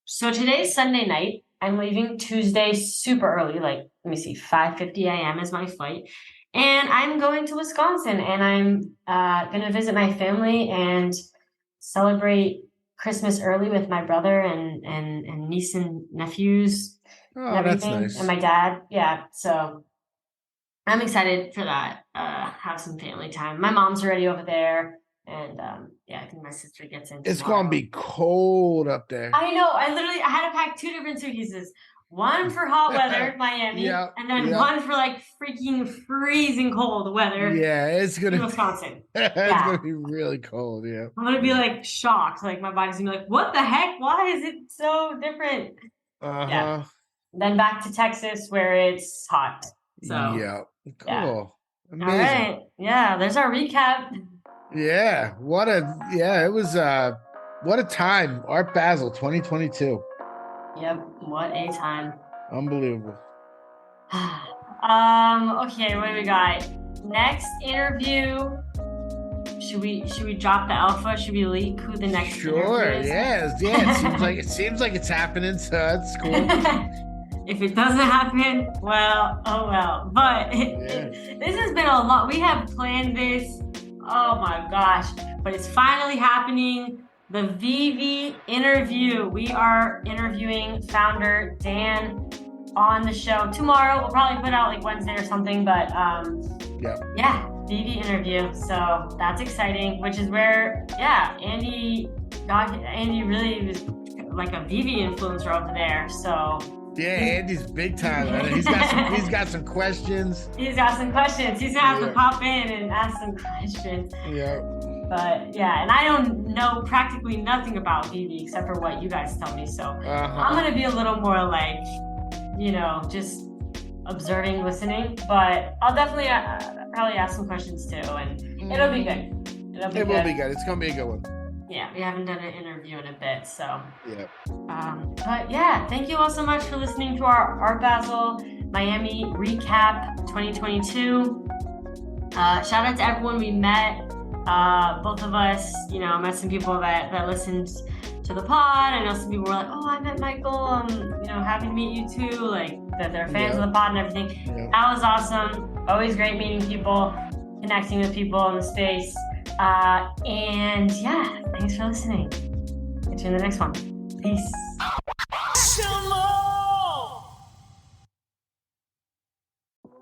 So today's Sunday night. I'm leaving Tuesday super early. Like, let me see, 5:50 a.m. is my flight. And I'm going to Wisconsin, and I'm going to visit my family and celebrate Christmas early with my brother and niece and nephews. Oh, and everything, that's nice. and my dad. Yeah, so I'm excited for that. Have some family time. My mom's already over there, and yeah, I think my sister gets in. It's tomorrow. gonna be cold up there. I know. I had to pack 2 different suitcases. One for hot weather, Miami, and then one for like freaking freezing cold weather. Yeah, it's gonna be Wisconsin. It's gonna be really cold. Yeah, I'm gonna be like shocked. Like my body's gonna be like, "What the heck? Why is it so different?" Yeah. Then back to Texas where it's hot. So yeah, cool. Yeah. Amazing. All right. Yeah, there's our recap. Yeah, it was what a time. Art Basel 2022. Yep, what a time. Unbelievable. Okay, what do we got? Next interview. Should we drop the alpha? Should we leak who the next Sure, interview is? yeah. It seems like it's happening, so that's cool. If it doesn't happen, well, oh well. But this has been a lot. We have planned this. Oh my gosh. But it's finally happening. The VV interview. We are interviewing founder Dan on the show tomorrow. We'll probably put out like Wednesday or something. But yeah, VV interview. So that's exciting, which is where, Andy really was like a VV influencer over there. So yeah, Andy's big time. Man. He's got some questions. He's got some questions. He's gonna have to pop in and ask some questions. Yeah. But yeah, and I don't know practically nothing about VV except for what you guys tell me. So I'm gonna be a little more like, just observing, listening. But I'll definitely probably ask some questions too, and it'll be good. It will be good. It's gonna be a good one. Yeah, we haven't done an interview in a bit, so. Yeah. But yeah, thank you all so much for listening to our Art Basel Miami recap 2022. Shout out to everyone we met. Both of us, met some people that listened to the pod. I know some people were like, "Oh, I met Michael. Happy to meet you too." Like that they're fans of the pod and everything. Yeah. That was awesome. Always great meeting people, connecting with people in the space. And yeah, thanks for listening. Catch you in the next one. Peace.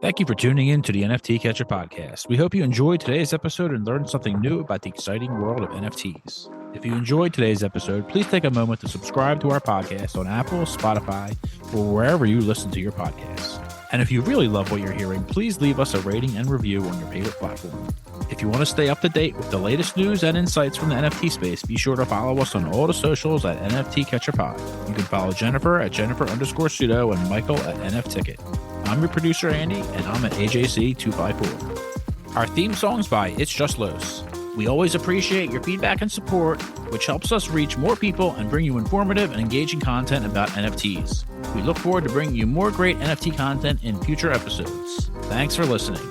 Thank you for tuning in to the NFT Catcher podcast. We hope you enjoyed today's episode and learned something new about the exciting world of NFTs. If you enjoyed today's episode, please take a moment to subscribe to our podcast on Apple, Spotify, or wherever you listen to your podcasts. And if you really love what you're hearing, please leave us a rating and review on your favorite platform. If you want to stay up to date with the latest news and insights from the NFT space, be sure to follow us on all the socials at NFT Catcher Pod. You can follow Jennifer at Jennifer_pseudo and Michael at NFTicket. I'm your producer, Andy, and I'm at AJC254. Our theme song's by It's Just Los. We always appreciate your feedback and support, which helps us reach more people and bring you informative and engaging content about NFTs. We look forward to bringing you more great NFT content in future episodes. Thanks for listening.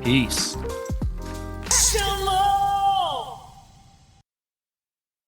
Peace.